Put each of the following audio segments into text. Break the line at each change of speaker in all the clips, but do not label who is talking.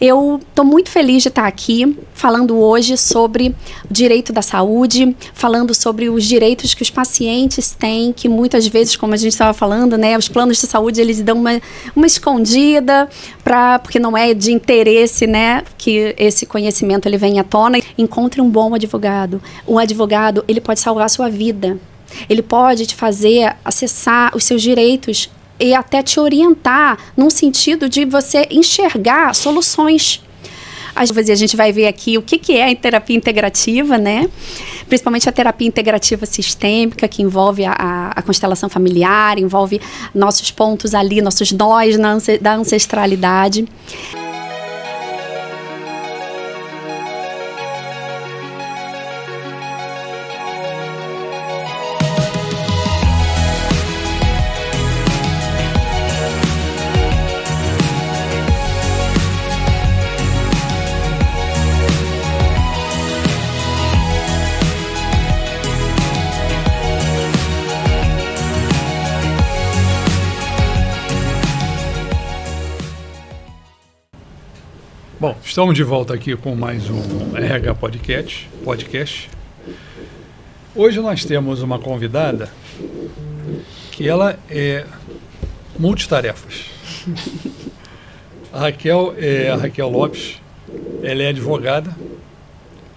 Eu estou muito feliz de estar aqui falando hoje sobre o direito da saúde, falando sobre os direitos que os pacientes têm, que muitas vezes, como a gente estava falando, né, os planos de saúde eles dão uma escondida, porque não é de interesse, né, que esse conhecimento ele venha à tona. Encontre um bom advogado. Um advogado ele pode salvar a sua vida. Ele pode te fazer acessar os seus direitos e até te orientar num sentido de você enxergar soluções. Às vezes a gente vai ver aqui o que é a terapia integrativa, né? Principalmente a terapia integrativa sistêmica, que envolve a constelação familiar, envolve nossos pontos ali, nossos nós da ancestralidade.
Bom, estamos de volta aqui com mais um RH Podcast. Hoje nós temos uma convidada que ela é multitarefas. A Raquel Lopes, ela é advogada.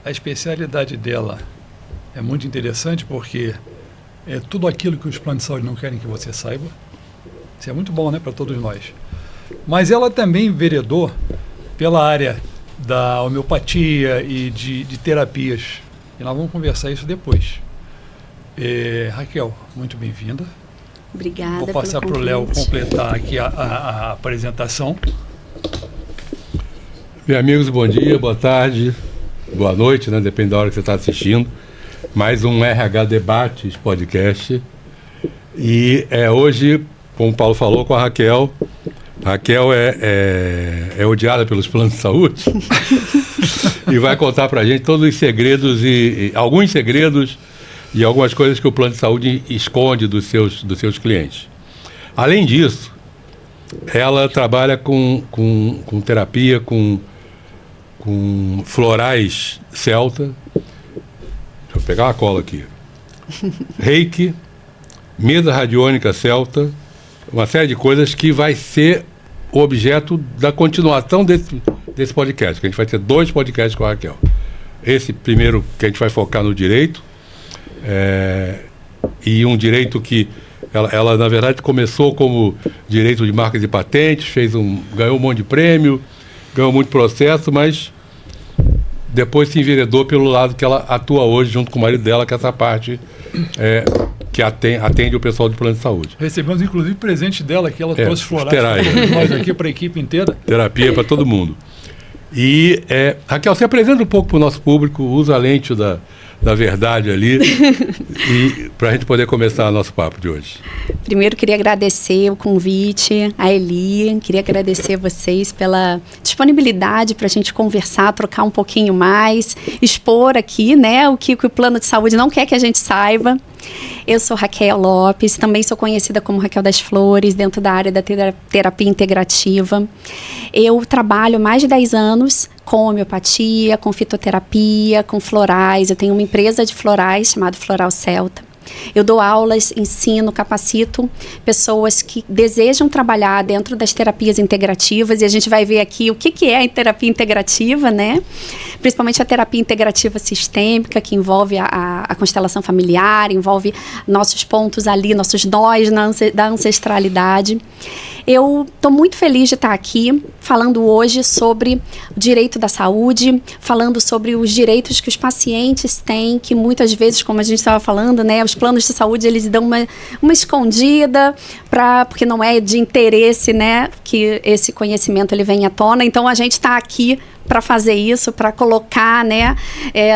A especialidade dela é muito interessante porque é tudo aquilo que os planos de saúde não querem que você saiba. Isso é muito bom, né, para todos nós. Mas ela também vereador pela área da homeopatia e de terapias. E nós vamos conversar isso depois. Raquel, muito bem-vinda.
Obrigada.
Vou passar para o Léo completar aqui a apresentação.
Meus amigos, bom dia, boa tarde, boa noite, né? Depende da hora que você está assistindo. Mais um RH Debates Podcast. E hoje, como o Paulo falou, com a Raquel. Raquel é odiada pelos planos de saúde e vai contar para a gente todos os segredos e alguns segredos e algumas coisas que o plano de saúde esconde dos seus clientes. Além disso, ela trabalha com terapia, com florais celta. Deixa eu pegar uma cola aqui. Reiki, mesa radiônica celta, uma série de coisas que vai ser o objeto da continuação desse podcast, que a gente vai ter 2 podcasts com a Raquel. Esse primeiro que a gente vai focar no direito, e um direito que ela na verdade começou como direito de marcas e patentes, ganhou um monte de prêmio, ganhou muito processo, mas depois se enveredou pelo lado que ela atua hoje junto com o marido dela, que é essa parte que atende o pessoal do plano de saúde.
Recebemos inclusive presente dela que ela trouxe florais
para
nós aqui, para a equipe inteira.
Terapia para todo mundo. E Raquel, se apresenta um pouco para o nosso público, usa a lente da verdade ali e para a gente poder começar o nosso papo de hoje.
Primeiro, queria agradecer o convite, a Eli, queria agradecer a vocês pela disponibilidade para a gente conversar, trocar um pouquinho mais, expor aqui, né, o que o plano de saúde não quer que a gente saiba. Eu sou Raquel Lopes, também sou conhecida como Raquel das Flores, dentro da área da terapia integrativa. Eu trabalho mais de 10 anos com homeopatia, com fitoterapia, com florais. Eu tenho uma empresa de florais chamada Floral Celta. Eu dou aulas, ensino, capacito pessoas que desejam trabalhar dentro das terapias integrativas, e a gente vai ver aqui o que é a terapia integrativa, né? Principalmente a terapia integrativa sistêmica, que envolve a constelação familiar, envolve nossos pontos ali, nossos nós da ancestralidade. Eu estou muito feliz de estar aqui falando hoje sobre o direito da saúde, falando sobre os direitos que os pacientes têm, que muitas vezes, como a gente estava falando, né, os planos de saúde eles dão uma escondida, porque não é de interesse, né, que esse conhecimento ele venha à tona. Então a gente está aqui para fazer isso, para colocar, né,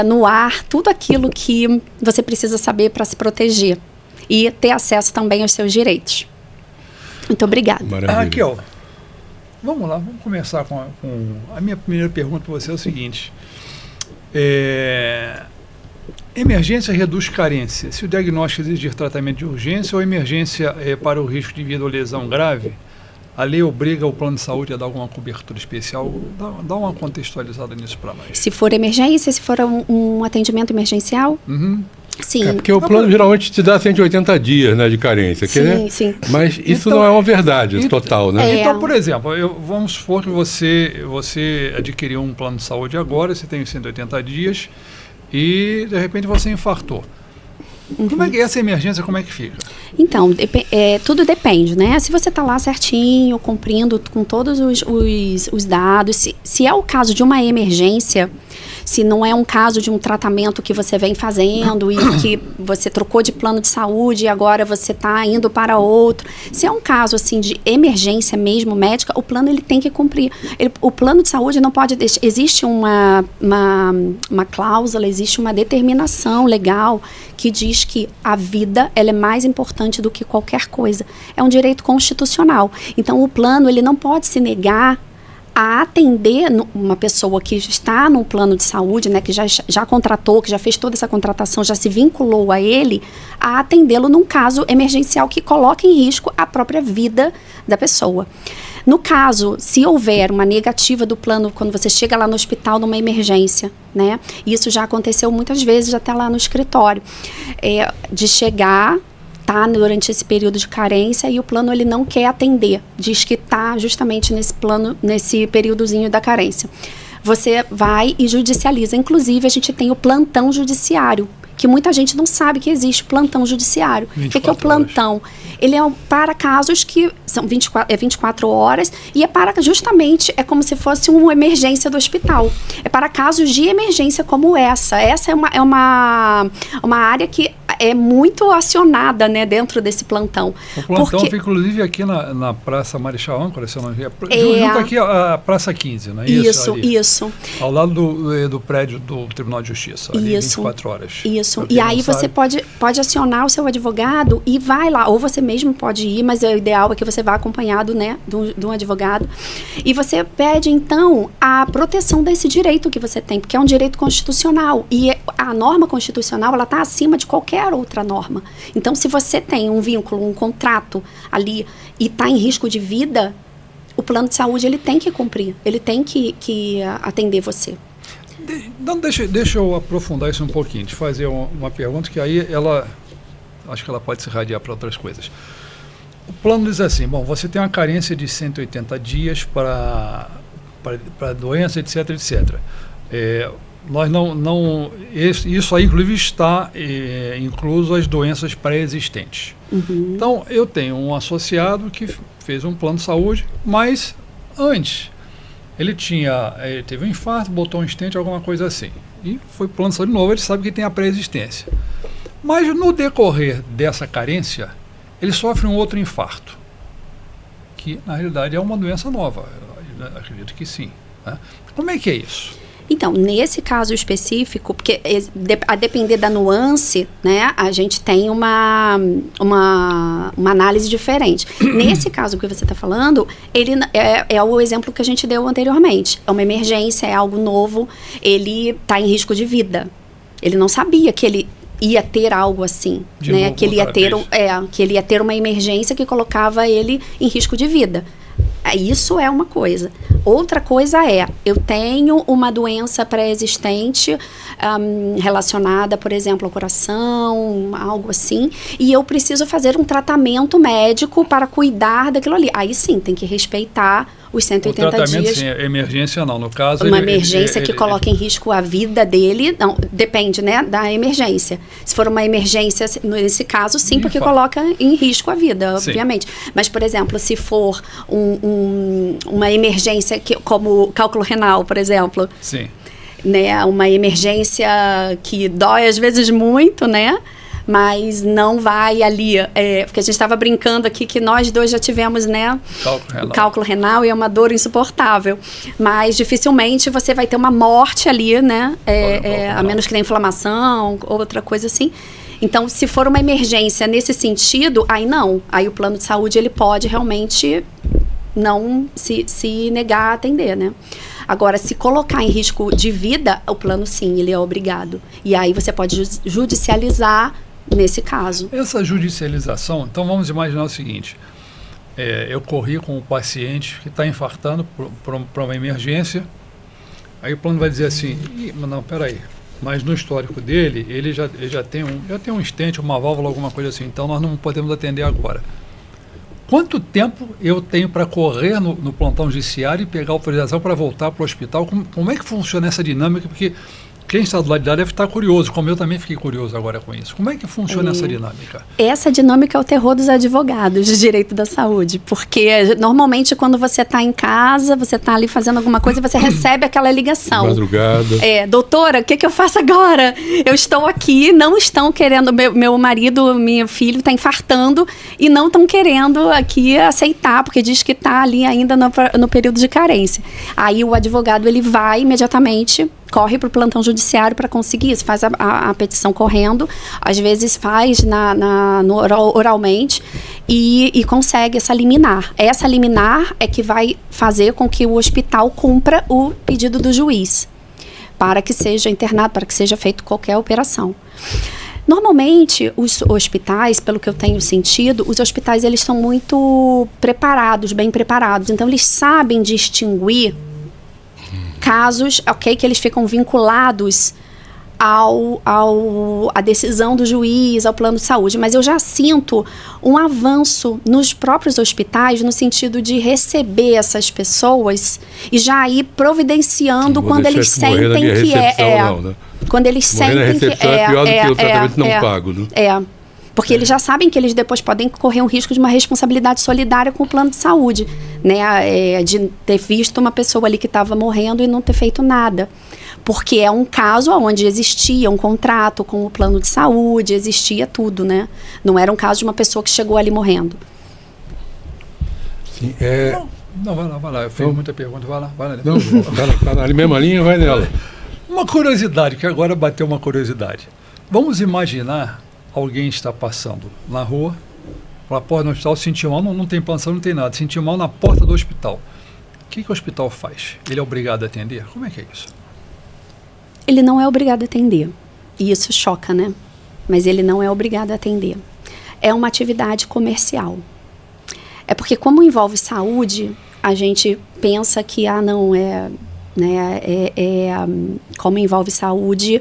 no ar tudo aquilo que você precisa saber para se proteger e ter acesso também aos seus direitos. Muito obrigada.
Raquel, vamos lá, vamos começar com a minha primeira pergunta para você é o seguinte. Emergência reduz carência. Se o diagnóstico exigir tratamento de urgência ou emergência para o risco de vida ou lesão grave, a lei obriga o plano de saúde a dar alguma cobertura especial? Dá uma contextualizada nisso para nós.
Se for emergência, se for um atendimento emergencial?
Uhum.
Sim.
Porque o plano geralmente te dá 180 dias, né, de carência.
Sim,
né?
sim.
Mas isso
Então,
não é uma verdade total, né?
Então, por exemplo, vamos supor que você adquiriu um plano de saúde agora, você tem 180 dias e, de repente, você infartou. Como é que essa emergência, como é que fica?
Então, tudo depende, né? Se você está lá certinho, cumprindo com todos os dados, se é o caso de uma emergência, se não é um caso de um tratamento que você vem fazendo e que você trocou de plano de saúde e agora você está indo para outro, se é um caso assim de emergência mesmo médica, o plano ele tem que cumprir. O plano de saúde não pode deixar, existe uma cláusula, existe uma determinação legal que diz que a vida ela é mais importante do que qualquer coisa. É um direito constitucional. Então, o plano ele não pode se negar a atender uma pessoa que está no plano de saúde, né, que já contratou, que já fez toda essa contratação, já se vinculou a ele, a atendê-lo num caso emergencial que coloque em risco a própria vida da pessoa. No caso, se houver uma negativa do plano, quando você chega lá no hospital numa emergência, né? Isso já aconteceu muitas vezes, até lá no escritório, de chegar, tá durante esse período de carência e o plano ele não quer atender, diz que tá justamente nesse plano, nesse períodozinho da carência. Você vai e judicializa. Inclusive, a gente tem o plantão judiciário, que muita gente não sabe que existe plantão judiciário. O que é o plantão? Ele é para casos que são 24 horas e é para justamente, é como se fosse uma emergência do hospital. É para casos de emergência como essa. Essa é uma área que é muito acionada, né, dentro desse plantão.
O plantão fica, inclusive, aqui na Praça Marechal Âncora, se eu não me engano. Junto aqui a Praça 15, não é isso?
Isso.
Ao lado do prédio do Tribunal de Justiça, ali, 24 horas.
Isso. E aí você pode acionar o seu advogado e vai lá, ou você mesmo pode ir, mas o ideal é que você vá acompanhado, né, de um advogado. E você pede, então, a proteção desse direito que você tem, porque é um direito constitucional. E a norma constitucional, ela está acima de qualquer outra norma. Então, se você tem um vínculo, um contrato ali e está em risco de vida, o plano de saúde ele tem que cumprir, ele tem que atender você.
Então, deixa eu aprofundar isso um pouquinho, te fazer uma pergunta que aí acho que ela pode se irradiar para outras coisas. O plano diz assim, bom, você tem uma carência de 180 dias para doença, etc, etc. Nós isso aí, inclusive, está incluso as doenças pré-existentes.
Uhum.
Então, eu tenho um associado que fez um plano de saúde, mas antes ele teve um infarto, botou um stent, alguma coisa assim. E foi plano de saúde novo, ele sabe que tem a pré-existência. Mas no decorrer dessa carência, ele sofre um outro infarto, que na realidade é uma doença nova. Eu acredito que sim. Né? Como é que é isso?
Então, nesse caso específico, porque a depender da nuance, né, a gente tem uma análise diferente. Nesse caso que você está falando, ele é o exemplo que a gente deu anteriormente. É uma emergência, é algo novo, ele está em risco de vida. Ele não sabia que ele ia ter algo assim, né, que ele ia ter uma emergência que colocava ele em risco de vida. Isso é uma coisa. Outra coisa eu tenho uma doença pré-existente relacionada, por exemplo, ao coração, algo assim, e eu preciso fazer um tratamento médico para cuidar daquilo ali. Aí sim, tem que respeitar os 180 dias.
O tratamento, sim, emergência não, no caso...
Uma emergência que coloca em risco a vida dele, não, depende, né, da emergência. Se for uma emergência, nesse caso, sim, porque coloca em risco a vida, obviamente. Sim. Mas, por exemplo, se for uma emergência como cálculo renal, por exemplo.
Sim.
Né, uma emergência que dói às vezes muito, né? Mas não vai ali, porque a gente estava brincando aqui que nós dois já tivemos, né, o cálculo renal e é uma dor insuportável, mas dificilmente você vai ter uma morte ali, né, a menos que tenha inflamação, outra coisa assim. Então, se for uma emergência nesse sentido, aí o plano de saúde ele pode realmente não se negar a atender, né. Agora, se colocar em risco de vida, o plano sim, ele é obrigado. E aí você pode judicializar nesse caso.
Essa judicialização, então vamos imaginar o seguinte, eu corri com o paciente que está infartando para uma emergência. Aí o plano vai dizer assim, não, peraí, mas no histórico dele, ele já tem um stent, uma válvula, alguma coisa assim, então nós não podemos atender agora. Quanto tempo eu tenho para correr no plantão judiciário e pegar autorização para voltar para o hospital? Como é que funciona essa dinâmica? Porque quem está do lado de lá deve estar curioso, como eu também fiquei curioso agora com isso. Como é que funciona essa dinâmica?
Essa dinâmica é o terror dos advogados de direito da saúde, porque normalmente quando você está em casa, você está ali fazendo alguma coisa e você recebe aquela ligação.
Madrugada.
Doutora, o que eu faço agora? Eu estou aqui, não estão querendo, meu marido, meu filho está infartando e não estão querendo aqui aceitar, porque diz que está ali ainda no período de carência. Aí o advogado, ele vai imediatamente, corre para o plantão judiciário para conseguir isso, faz a petição correndo, às vezes faz oralmente e consegue essa liminar. Essa liminar é que vai fazer com que o hospital cumpra o pedido do juiz para que seja internado, para que seja feita qualquer operação. Normalmente, os hospitais, pelo que eu tenho sentido, os hospitais eles são muito preparados, bem preparados, então eles sabem distinguir casos, que eles ficam vinculados à decisão do juiz, ao plano de saúde. Mas eu já sinto um avanço nos próprios hospitais no sentido de receber essas pessoas e já ir providenciando quando eles sentem que quando eles sentem que
é pior do que o tratamento não pago, né?
Porque eles já sabem que eles depois podem correr um risco de uma responsabilidade solidária com o plano de saúde, né? De ter visto uma pessoa ali que estava morrendo e não ter feito nada. Porque é um caso onde existia um contrato com o plano de saúde, existia tudo, né? Não era um caso de uma pessoa que chegou ali morrendo.
Sim,
Não, vai lá. Eu fiz muita pergunta, vai lá.
Não, tá na mesma linha, vai nela.
Uma curiosidade, que agora bateu uma curiosidade. Vamos imaginar alguém está passando na rua, na porta do hospital, sentiu mal, não tem pensão, não tem nada, sentiu mal na porta do hospital. O que o hospital faz? Ele é obrigado a atender? Como é que é isso?
Ele não é obrigado a atender. E isso choca, né? Mas ele não é obrigado a atender. É uma atividade comercial. É porque como envolve saúde, a gente pensa que, como envolve saúde,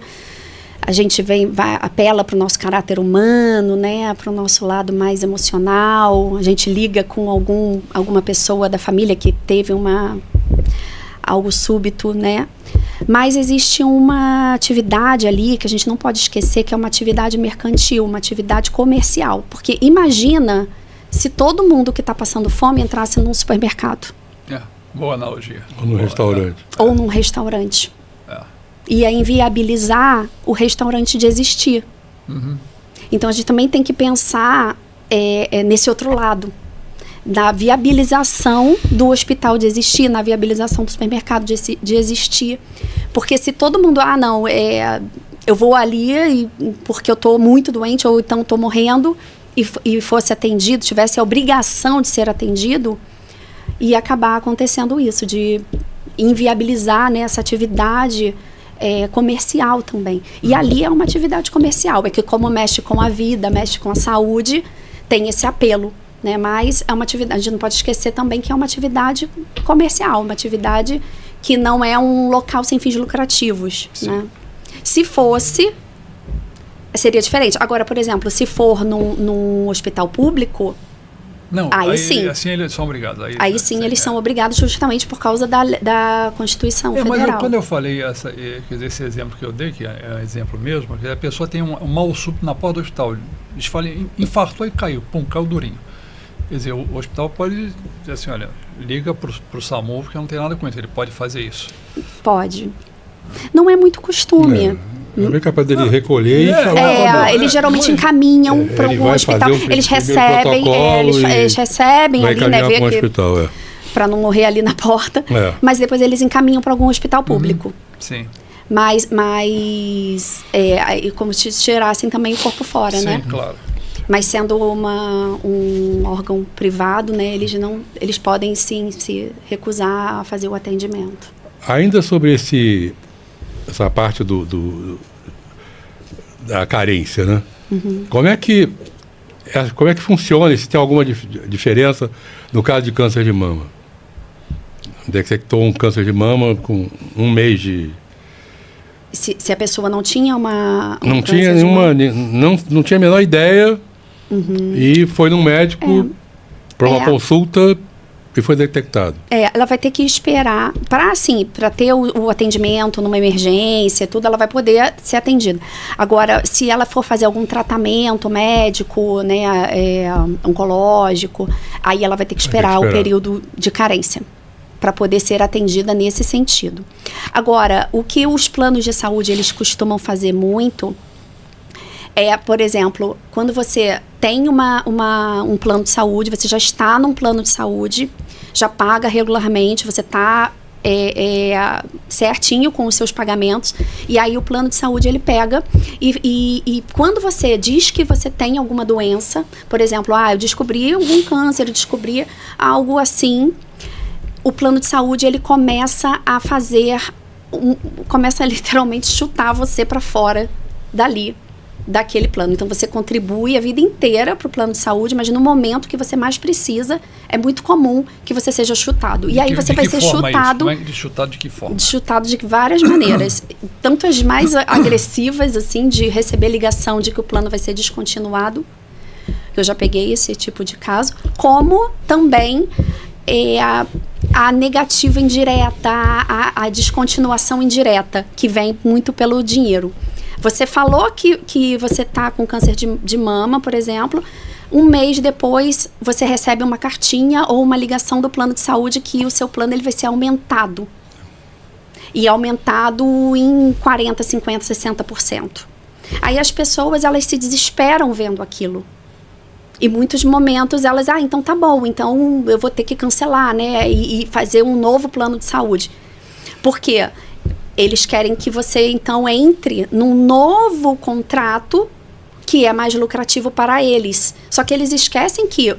a gente apela para o nosso caráter humano, né, para o nosso lado mais emocional, a gente liga com alguma pessoa da família que teve algo súbito, né? Mas existe uma atividade ali que a gente não pode esquecer, que é uma atividade mercantil, uma atividade comercial. Porque imagina se todo mundo que está passando fome entrasse num supermercado.
Boa analogia.
Ou num restaurante.
Ou num restaurante. Ia inviabilizar o restaurante de existir.
Uhum.
Então a gente também tem que pensar nesse outro lado, da viabilização do hospital de existir, na viabilização do supermercado de existir. Porque se todo mundo, eu vou ali porque eu estou muito doente ou então estou morrendo e fosse atendido, tivesse a obrigação de ser atendido, ia acabar acontecendo isso, de inviabilizar, né, essa atividade comercial também. E ali é uma atividade comercial, que como mexe com a vida, mexe com a saúde, tem esse apelo, né? Mas é uma atividade, a gente não pode esquecer também que é uma atividade comercial, uma atividade que não é um local sem fins lucrativos, né? Se fosse, seria diferente. Agora, por exemplo, se for num hospital público,
não,
aí sim.
Assim eles são obrigados.
Aí sim eles são obrigados justamente por causa da Constituição Federal.
Mas quando eu falei esse exemplo que eu dei, que é um exemplo mesmo, que a pessoa tem um mal súbito na porta do hospital, eles falam, infartou e caiu, caiu durinho. Quer dizer, o hospital pode dizer assim, olha, liga para o SAMU, porque não tem nada com isso, ele pode fazer isso.
Pode. Não é muito costume.
É bem capaz dele recolher e falar.
Eles geralmente encaminham para algum hospital. Eles recebem ali, né? Para não morrer ali na porta. Mas depois eles encaminham para algum hospital público.
Sim.
Mas como se tirassem também o corpo fora, né?
Sim, claro.
Mas sendo um órgão privado, né? Eles podem sim se recusar a fazer o atendimento.
Ainda sobre essa parte da carência, né? Uhum. Como é que como é que funciona, se tem alguma diferença no caso de câncer de mama? Detectou um câncer de mama com 1 mês de...
Se a pessoa não tinha
não tinha nenhuma... Não tinha a menor ideia e foi num médico para uma consulta e foi detectado.
Ela vai ter que esperar para ter o atendimento numa emergência, tudo, ela vai poder ser atendida. Agora, se ela for fazer algum tratamento médico, né, oncológico, aí ela vai ter que esperar o período de carência para poder ser atendida nesse sentido. Agora, o que os planos de saúde eles costumam fazer muito por exemplo, quando você tem um plano de saúde, você já está num plano de saúde, já paga regularmente, você está certinho com os seus pagamentos, e aí o plano de saúde ele pega e quando você diz que você tem alguma doença, por exemplo, eu descobri algum câncer, eu descobri algo assim, o plano de saúde ele começa a começa a literalmente chutar você para fora daquele plano. Então, você contribui a vida inteira para o plano de saúde, mas no momento que você mais precisa, é muito comum que você seja chutado. E aí você vai ser chutado...
Chutado de que forma?
Chutado de várias maneiras. Tanto as mais agressivas, assim, de receber ligação de que o plano vai ser descontinuado. Eu já peguei esse tipo de caso. Como também a negativa indireta, a descontinuação indireta, que vem muito pelo dinheiro. Você falou que você está com câncer de mama, por exemplo, 1 mês depois você recebe uma cartinha ou uma ligação do plano de saúde que o seu plano ele vai ser aumentado. E aumentado em 40%, 50%, 60%. Aí as pessoas, elas se desesperam vendo aquilo. Em muitos momentos elas, então tá bom, então eu vou ter que cancelar, né, e fazer um novo plano de saúde. Por quê? Eles querem que você, então, entre num novo contrato que é mais lucrativo para eles. Só que eles esquecem que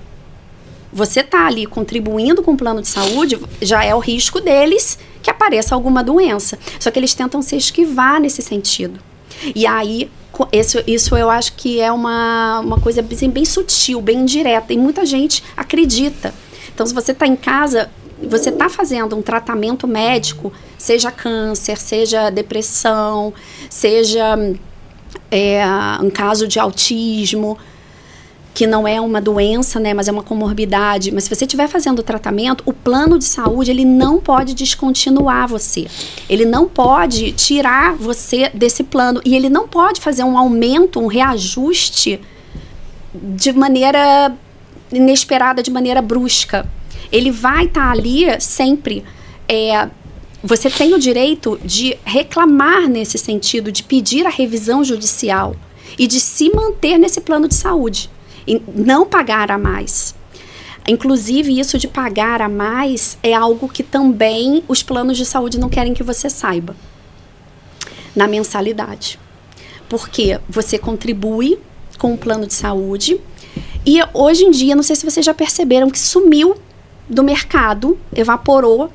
você está ali contribuindo com o plano de saúde, já é o risco deles que apareça alguma doença. Só que eles tentam se esquivar nesse sentido. E aí, isso eu acho que é uma coisa bem sutil, bem indireta. E muita gente acredita. Então, se você está em casa... Você está fazendo um tratamento médico, seja câncer, seja depressão, seja um caso de autismo, que não é uma doença, né, mas é uma comorbidade. Mas se você estiver fazendo o tratamento, o plano de saúde ele não pode descontinuar você. Ele não pode tirar você desse plano. E ele não pode fazer um aumento, um reajuste de maneira inesperada, de maneira brusca. Ele vai estar ali sempre. Você tem o direito de reclamar nesse sentido, de pedir a revisão judicial e de se manter nesse plano de saúde e não pagar a mais. Inclusive, isso de pagar a mais é algo que também os planos de saúde não querem que você saiba na mensalidade. Porque você contribui com o plano de saúde e hoje em dia, não sei se vocês já perceberam que sumiu do mercado, evaporou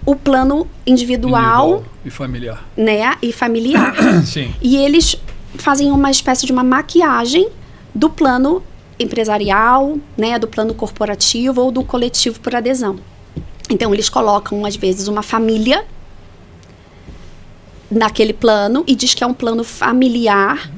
o plano individual
e familiar.
Né? E familiar.
Sim.
E eles fazem uma espécie de uma maquiagem do plano empresarial, né? Do plano corporativo ou do coletivo por adesão. Então, eles colocam, às vezes, uma família naquele plano e diz que é um plano familiar,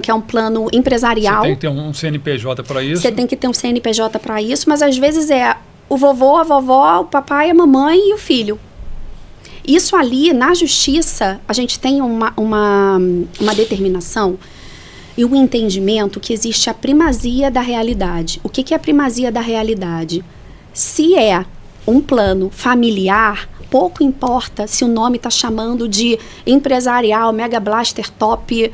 que é um plano empresarial.
Você tem que ter um CNPJ para isso.
Você tem que ter um CNPJ para isso, mas às vezes é o vovô, a vovó, o papai, a mamãe e o filho. Isso ali, na justiça, a gente tem uma determinação e um entendimento que existe a primazia da realidade. O que é a primazia da realidade? Se é um plano familiar, pouco importa se o nome está chamando de empresarial, mega blaster top,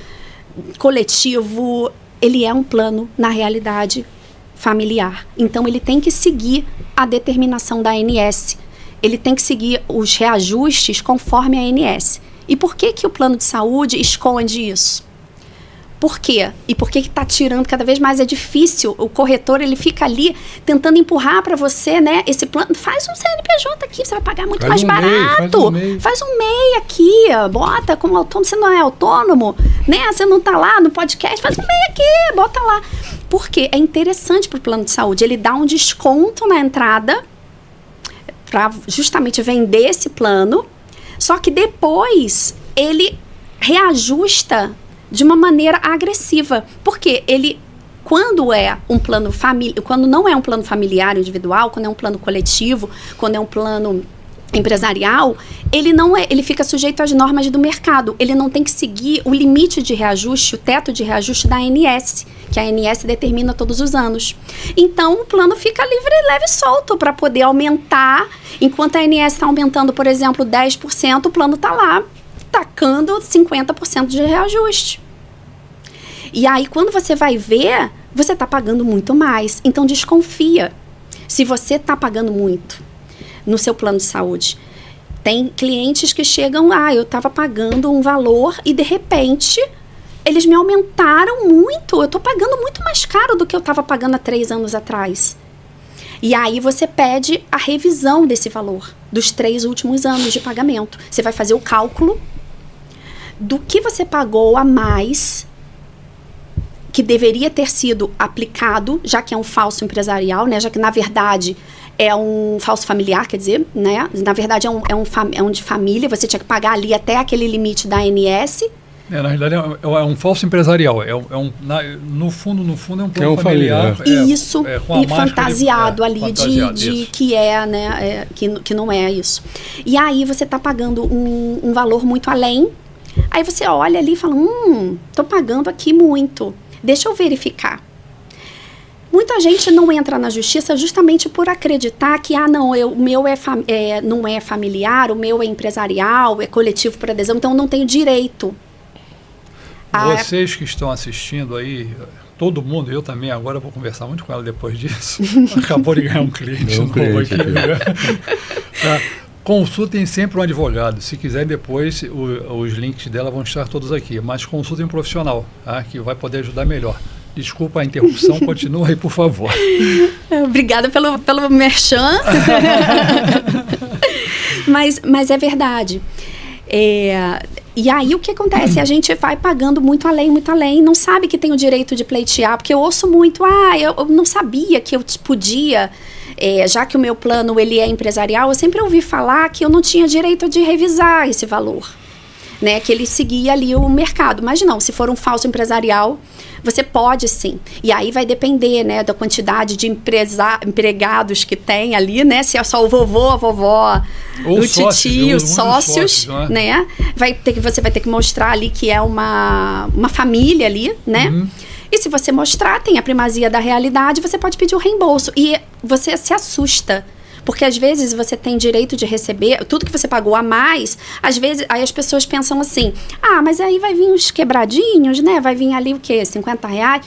coletivo, ele é um plano, na realidade, familiar. Então, ele tem que seguir a determinação da ANS. Ele tem que seguir os reajustes conforme a ANS. E por que o plano de saúde esconde isso? Por quê? E por que está tirando? Cada vez mais é difícil. O corretor, ele fica ali tentando empurrar para você, né? Esse plano. Faz um CNPJ aqui, você vai pagar muito mais barato. Faz um MEI aqui, bota como autônomo. Você não é autônomo, né? Você não está lá no podcast, faz um MEI aqui, bota lá. Porque é interessante para o plano de saúde. Ele dá um desconto na entrada para justamente vender esse plano, só que depois ele reajusta de uma maneira agressiva. Porque ele, quando é um plano quando não é um plano familiar individual, quando é um plano coletivo, quando é um plano empresarial, ele fica sujeito às normas do mercado. Ele não tem que seguir o limite de reajuste, o teto de reajuste da ANS, que a ANS determina todos os anos. Então, o plano fica livre, leve e solto para poder aumentar. Enquanto a ANS está aumentando, por exemplo, 10%, o plano está lá tacando 50% de reajuste. E aí, quando você vai ver, você está pagando muito mais. Então, desconfia. Se você está pagando muito no seu plano de saúde. Tem clientes que chegam, eu estava pagando um valor e, de repente, eles me aumentaram muito. Eu estou pagando muito mais caro do que eu estava pagando há 3 anos atrás. E aí você pede a revisão desse valor, dos 3 últimos anos de pagamento. Você vai fazer o cálculo do que você pagou a mais, que deveria ter sido aplicado, já que é um falso empresarial, né? Já que, na verdade, é um falso familiar, quer dizer, né? Na verdade, é um de família, você tinha que pagar ali até aquele limite da ANS.
Na realidade, é um falso empresarial. No fundo, é um plano familiar.
Isso, e fantasiado ali de que é, né? Que não é isso. E aí você está pagando um valor muito além. Aí você olha ali e fala, estou pagando aqui muito. Deixa eu verificar. Muita gente não entra na justiça justamente por acreditar que, o meu não é familiar, o meu é empresarial, é coletivo por adesão, então eu não tenho direito.
Vocês que estão assistindo aí, todo mundo, eu também agora vou conversar muito com ela depois disso. Acabou de ganhar um cliente novo aqui. Tá? Consultem sempre um advogado. Se quiserem depois, os links dela vão estar todos aqui. Mas consultem um profissional, tá? Que vai poder ajudar melhor. Desculpa a interrupção, continua aí, por favor.
Obrigada pelo merchan. mas é verdade. E aí o que acontece? A gente vai pagando muito além, não sabe que tem o direito de pleitear, porque eu ouço muito, eu não sabia que eu podia, já que o meu plano ele é empresarial, eu sempre ouvi falar que eu não tinha direito de revisar esse valor, né? Que ele seguia ali o mercado. Mas não, se for um falso empresarial, você pode sim. E aí vai depender, né, da quantidade de empregados que tem ali, né? Se é só o vovô, a vovó, ou o titio, os sócios, né? Você vai ter que mostrar ali que é uma família ali, né? Uhum. E se você mostrar, tem a primazia da realidade, você pode pedir o reembolso. E você se assusta. Porque às vezes você tem direito de receber tudo que você pagou a mais. Às vezes, aí as pessoas pensam assim, mas aí vai vir uns quebradinhos, né? Vai vir ali o quê? R$50?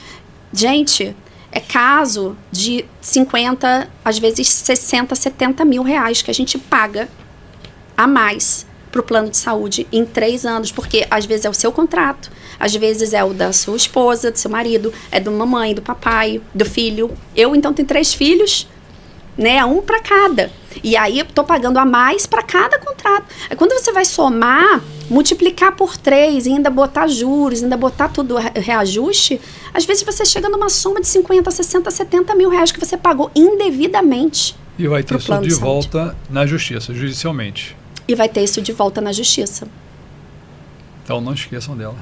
Gente, é caso de 50, às vezes 60, 70 mil reais que a gente paga a mais para o plano de saúde em 3 anos. Porque às vezes é o seu contrato, às vezes é o da sua esposa, do seu marido, é da mamãe, do papai, do filho. Eu, então, tenho 3 filhos, né, um para cada. E aí eu tô pagando a mais para cada contrato. Aí quando você vai somar, multiplicar por 3, ainda botar juros, ainda botar tudo reajuste, às vezes você chega numa soma de 50, 60, 70 mil reais que você pagou indevidamente.
E vai ter isso de volta na justiça, judicialmente. E
vai ter isso de volta na justiça.
Então não esqueçam dela.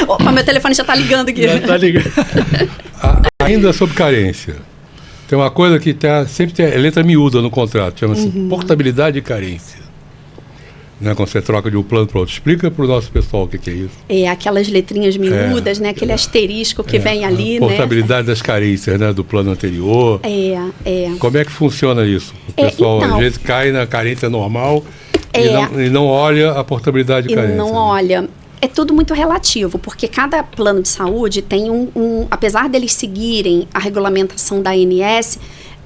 Opa, meu telefone já tá ligando aqui.
Já tá ligando.
Ainda sobre carência. Tem uma coisa que sempre tem letra miúda no contrato, chama-se portabilidade e carência. Né, quando você troca de um plano para outro. Explica para o nosso pessoal o que é isso.
Aquelas letrinhas miúdas, né? Aquele asterisco que vem ali, né?
Portabilidade das carências, né? Do plano anterior. Como é que funciona isso? O pessoal às vezes cai na carência normal e não olha a portabilidade de carência.
Não olha. É tudo muito relativo, porque cada plano de saúde tem apesar deles seguirem a regulamentação da ANS,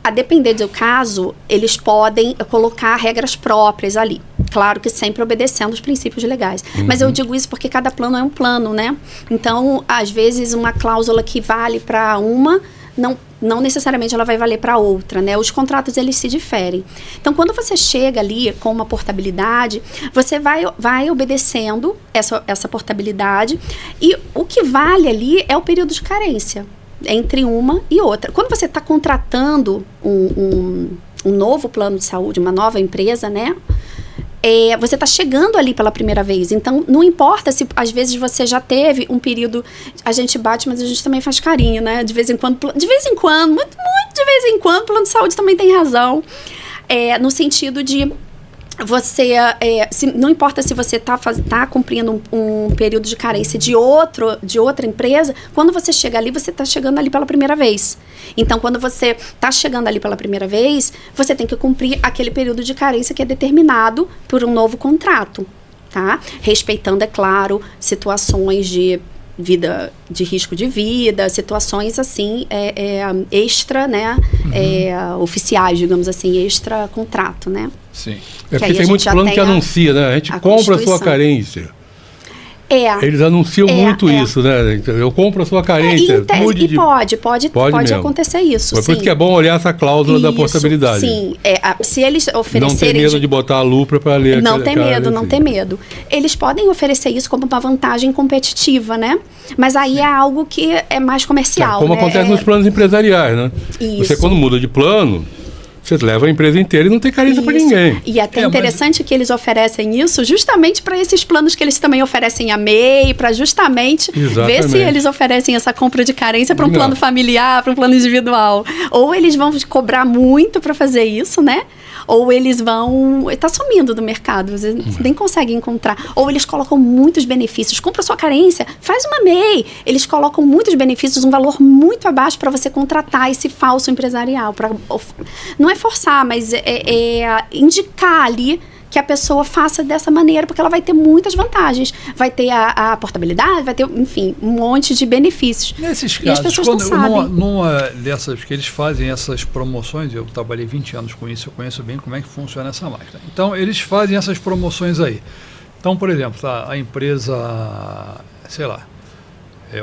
a depender do caso, eles podem colocar regras próprias ali. Claro que sempre obedecendo os princípios legais. Mas eu digo isso porque cada plano é um plano, né? Então, às vezes, uma cláusula que vale para uma não necessariamente ela vai valer para outra, né? Os contratos, eles se diferem. Então, quando você chega ali com uma portabilidade, você vai obedecendo essa portabilidade, e o que vale ali é o período de carência entre uma e outra. Quando você está contratando um novo plano de saúde, uma nova empresa, né? Você está chegando ali pela primeira vez. Então, não importa se às vezes você já teve um período. A gente bate, mas a gente também faz carinho, né? De vez em quando, muito de vez em quando, o plano de saúde também tem razão. No sentido de você, não importa se você está cumprindo um período de carência de outra empresa, quando você chega ali, você está chegando ali pela primeira vez. Então, quando você está chegando ali pela primeira vez, você tem que cumprir aquele período de carência que é determinado por um novo contrato, tá? Respeitando, é claro, situações de risco de vida, situações assim, extra, né? Oficiais, digamos assim, extra contrato, né?
Sim.
Porque tem muito plano que anuncia, né? A gente compra a sua carência. Eles anunciam muito isso, né? Eu compro a sua carência.
Pode acontecer isso.
Por isso que é bom olhar essa cláusula da portabilidade.
Sim, se eles oferecerem...
Não tem medo de botar a lupa para ler.
Não tem medo. Eles podem oferecer isso como uma vantagem competitiva, né? Mas aí é algo que é mais comercial,
como acontece nos planos empresariais, né?
Isso.
Você, quando muda de plano, você leva a empresa inteira e não tem carência para ninguém.
E até interessante que eles oferecem isso justamente para esses planos que eles também oferecem a MEI, para justamente ver se eles oferecem essa compra de carência para um plano familiar, para um plano individual. Ou eles vão cobrar muito para fazer isso, né? Ou eles vão... Está sumindo do mercado, você nem consegue encontrar. Ou eles colocam muitos benefícios. Compra sua carência, faz uma MEI. Eles colocam muitos benefícios, um valor muito abaixo para você contratar esse falso empresarial. Não é forçar, mas indicar ali que a pessoa faça dessa maneira, porque ela vai ter muitas vantagens. Vai ter a portabilidade, vai ter, enfim, um monte de benefícios.
Nesses casos, numa dessas que eles fazem essas promoções, eu trabalhei 20 anos com isso, eu conheço bem como é que funciona essa máquina. Então, eles fazem essas promoções aí. Então, por exemplo, a empresa, sei lá,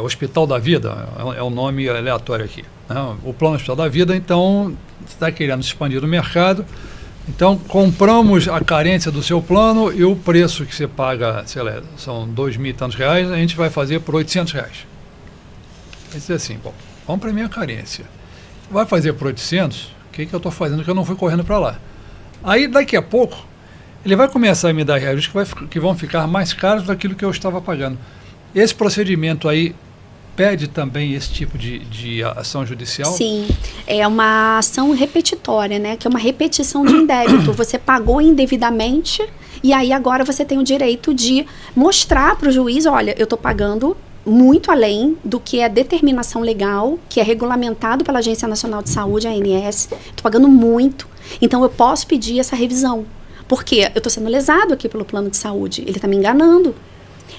Hospital da Vida, é um nome aleatório aqui, né? O plano Hospital da Vida, então, está querendo expandir no mercado. Então, compramos a carência do seu plano e o preço que você paga, sei lá, são 2.000 e tantos reais, a gente vai fazer por 800 reais. Aí você diz assim, bom, compra a minha carência. Vai fazer por 800, o que eu estou fazendo que eu não fui correndo para lá? Aí, daqui a pouco, ele vai começar a me dar reajustes que vão ficar mais caros daquilo que eu estava pagando. Esse procedimento aí pede também esse tipo de ação judicial?
Sim, é uma ação repetitória, né? Que é uma repetição de um débito. Você pagou indevidamente e aí agora você tem o direito de mostrar para o juiz, olha, eu estou pagando muito além do que é determinação legal, que é regulamentado pela Agência Nacional de Saúde, a ANS. Estou pagando muito, então eu posso pedir essa revisão. Porque eu estou sendo lesado aqui pelo plano de saúde, ele está me enganando.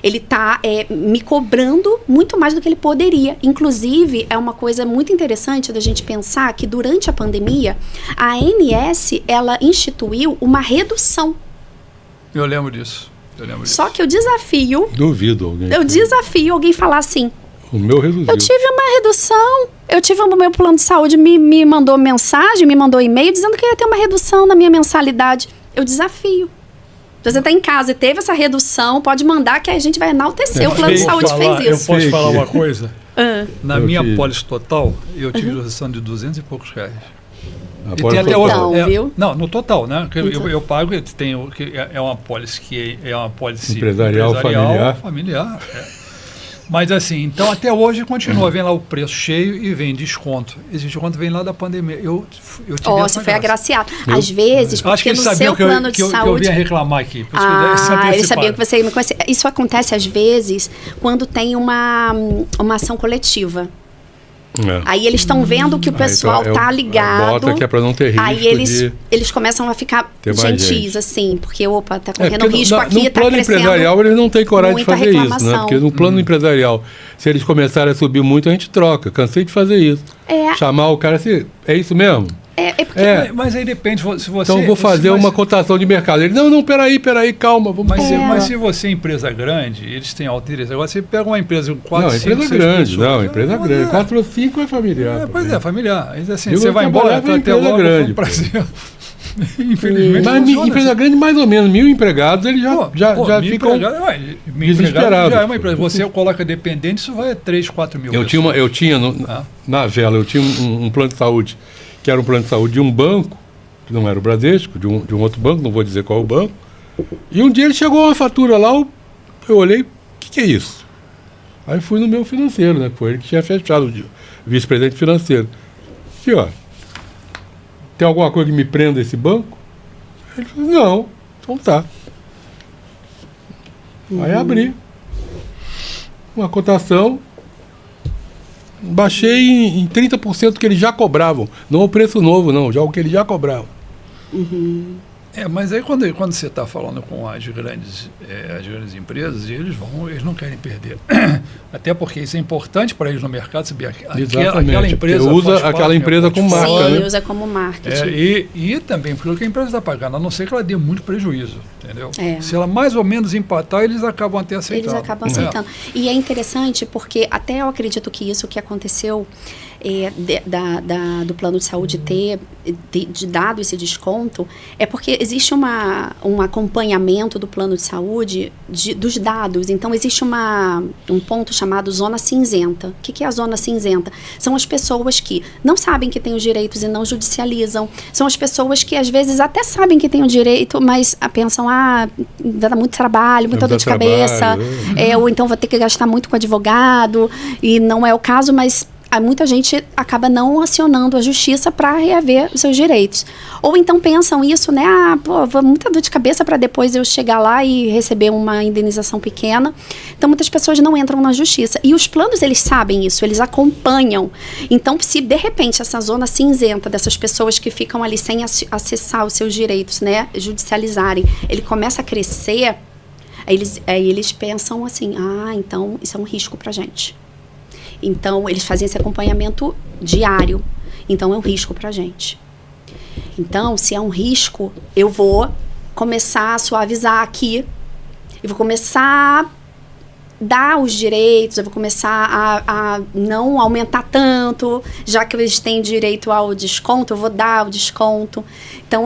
Ele está me cobrando muito mais do que ele poderia. Inclusive, é uma coisa muito interessante da gente pensar que durante a pandemia, a ANS, ela instituiu uma redução.
Eu lembro disso.
Só que eu desafio...
Duvido alguém.
Eu desafio alguém falar assim...
O meu reduziu.
Eu tive uma redução. O meu plano de saúde me mandou mensagem, me mandou e-mail dizendo que ia ter uma redução na minha mensalidade. Eu desafio. Você está em casa e teve essa redução, pode mandar que a gente vai enaltecer. O plano de saúde fez isso.
Eu posso falar uma coisa? Na minha pólice total, eu tive redução de 200 e poucos reais.
E tem até hoje.
Viu?
Não, no total, né? Eu pago, é uma pólice que é uma pólice
empresarial
familiar. Mas assim, então até hoje continua, vem lá o preço cheio e vem desconto. Esse desconto vem lá da pandemia. Eu tive
você foi agraciado. Às vezes, porque no seu plano de saúde...
que eu vinha reclamar aqui.
Eles sabiam que você me conhecia. Isso acontece às vezes quando tem uma ação coletiva. Aí eles estão vendo que o pessoal tá ligado.
Bota que é para não ter risco.
Aí eles começam a ficar gentis, assim, porque, tá correndo risco aqui,
no plano empresarial eles não têm coragem de fazer isso, né? Porque no plano empresarial, se eles começarem a subir muito, a gente troca. Cansei de fazer isso. Chamar o cara assim, é isso mesmo?
Porque...
Mas aí depende, se você...
Então vou fazer uma cotação de mercado. Ele, não, peraí, calma. Vamos
mas se você é empresa grande, eles têm alta. Agora você pega uma empresa com 4, 5, 6
pessoas. Empresa grande. 4 ou 5 é familiar.
Pois é, familiar. Assim, você vai embora, até logo,
grande.
Infelizmente,
mas empresa grande, mais ou menos, 1.000 empregados, eles já ficam desesperados.
Já é uma empresa. Você coloca dependente, isso vai a 3, 4 mil.
Eu tinha na Vela, eu tinha um plano de saúde, que era um plano de saúde de um banco, que não era o Bradesco, de um outro banco, não vou dizer qual é o banco. E um dia ele chegou uma fatura lá, eu olhei, o que é isso? Aí fui no meu financeiro, né? Foi ele que tinha fechado, o vice-presidente financeiro. Aqui, ó. Tem alguma coisa que me prenda esse banco? Ele falou, não. Então tá. Aí abri uma cotação, baixei em 30% que eles já cobravam. Não o preço novo, não, já o que eles já cobravam.
Mas aí quando você está falando com as grandes empresas, eles não querem perder. Até porque isso é importante para eles no mercado, saber aquela empresa
usa aquela empresa como marca.
Sim,
né?
usa como marketing.
E também porque a empresa está pagando, a não ser que ela dê muito prejuízo, entendeu? Se ela mais ou menos empatar, eles acabam até aceitando.
Eles acabam aceitando. E é interessante porque até eu acredito que isso que aconteceu do plano de saúde ter dado esse desconto é porque existe um acompanhamento do plano de saúde dos dados. Então, existe um ponto chamado zona cinzenta. O que é a zona cinzenta? São as pessoas que não sabem que têm os direitos e não judicializam. São as pessoas que, às vezes, até sabem que têm o direito, mas pensam, dá muito trabalho, muita dor de cabeça, ou então vou ter que gastar muito com advogado, e não é o caso, mas muita gente acaba não acionando a justiça para reaver os seus direitos. Ou então pensam isso, né? Muita dor de cabeça para depois eu chegar lá e receber uma indenização pequena. Então, muitas pessoas não entram na justiça. E os planos, eles sabem isso, eles acompanham. Então, se de repente essa zona cinzenta dessas pessoas que ficam ali sem acessar os seus direitos, né? Judicializarem, ele começa a crescer, aí eles pensam assim, então isso é um risco para a gente. Então, eles fazem esse acompanhamento diário. Então, é um risco para a gente. Então, se é um risco, eu vou começar a suavizar aqui. Eu vou começar a dar os direitos, eu vou começar a não aumentar tanto. Já que eles têm direito ao desconto, eu vou dar o desconto. Então,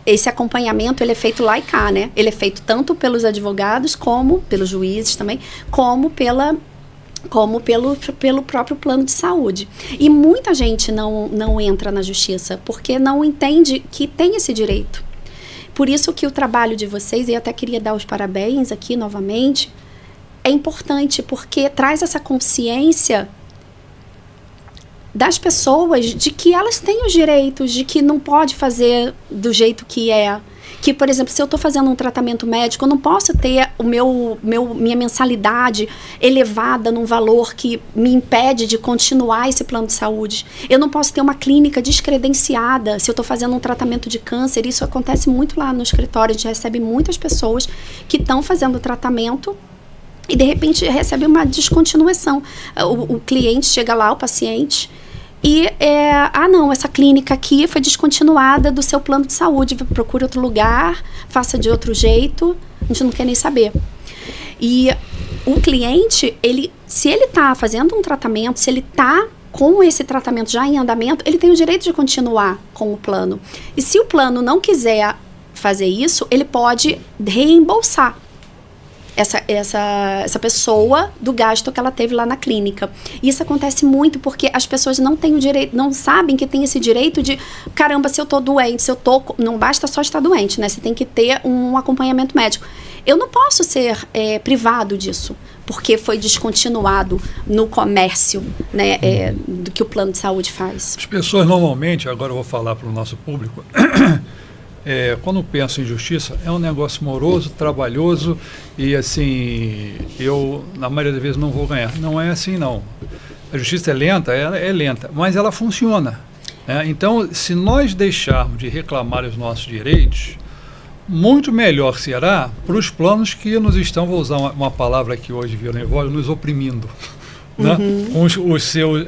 esse acompanhamento, ele é feito lá e cá, né? Ele é feito tanto pelos advogados, como pelos juízes também, como pelo próprio plano de saúde. E muita gente não entra na justiça porque não entende que tem esse direito. Por isso que o trabalho de vocês, e eu até queria dar os parabéns aqui novamente, é importante porque traz essa consciência das pessoas de que elas têm os direitos, de que não pode fazer do jeito que é. Que, por exemplo, se eu estou fazendo um tratamento médico, eu não posso ter minha mensalidade elevada num valor que me impede de continuar esse plano de saúde. Eu não posso ter uma clínica descredenciada se eu estou fazendo um tratamento de câncer. Isso acontece muito lá no escritório. A gente recebe muitas pessoas que estão fazendo tratamento e, de repente, recebe uma descontinuação. O cliente chega lá, o paciente... E, não, essa clínica aqui foi descontinuada do seu plano de saúde, procure outro lugar, faça de outro jeito, a gente não quer nem saber. E o cliente, se ele está fazendo um tratamento, se ele está com esse tratamento já em andamento, ele tem o direito de continuar com o plano. E se o plano não quiser fazer isso, ele pode reembolsar essa pessoa do gasto que ela teve lá na clínica. E isso acontece muito porque as pessoas não têm o direito, não sabem que tem esse direito de, caramba, se eu tô doente, não basta só estar doente, né? Você tem que ter um acompanhamento médico. Eu não posso ser privado disso, porque foi descontinuado no comércio, né, do que o plano de saúde faz.
As pessoas normalmente, agora eu vou falar para o nosso público, quando penso em justiça, é um negócio moroso, trabalhoso e, assim, eu, na maioria das vezes, não vou ganhar. Não é assim, não. A justiça é lenta, é lenta, mas ela funciona. Né? Então, se nós deixarmos de reclamar os nossos direitos, muito melhor será para os planos que nos estão, vou usar uma palavra que hoje virou em voz, nos oprimindo. né, com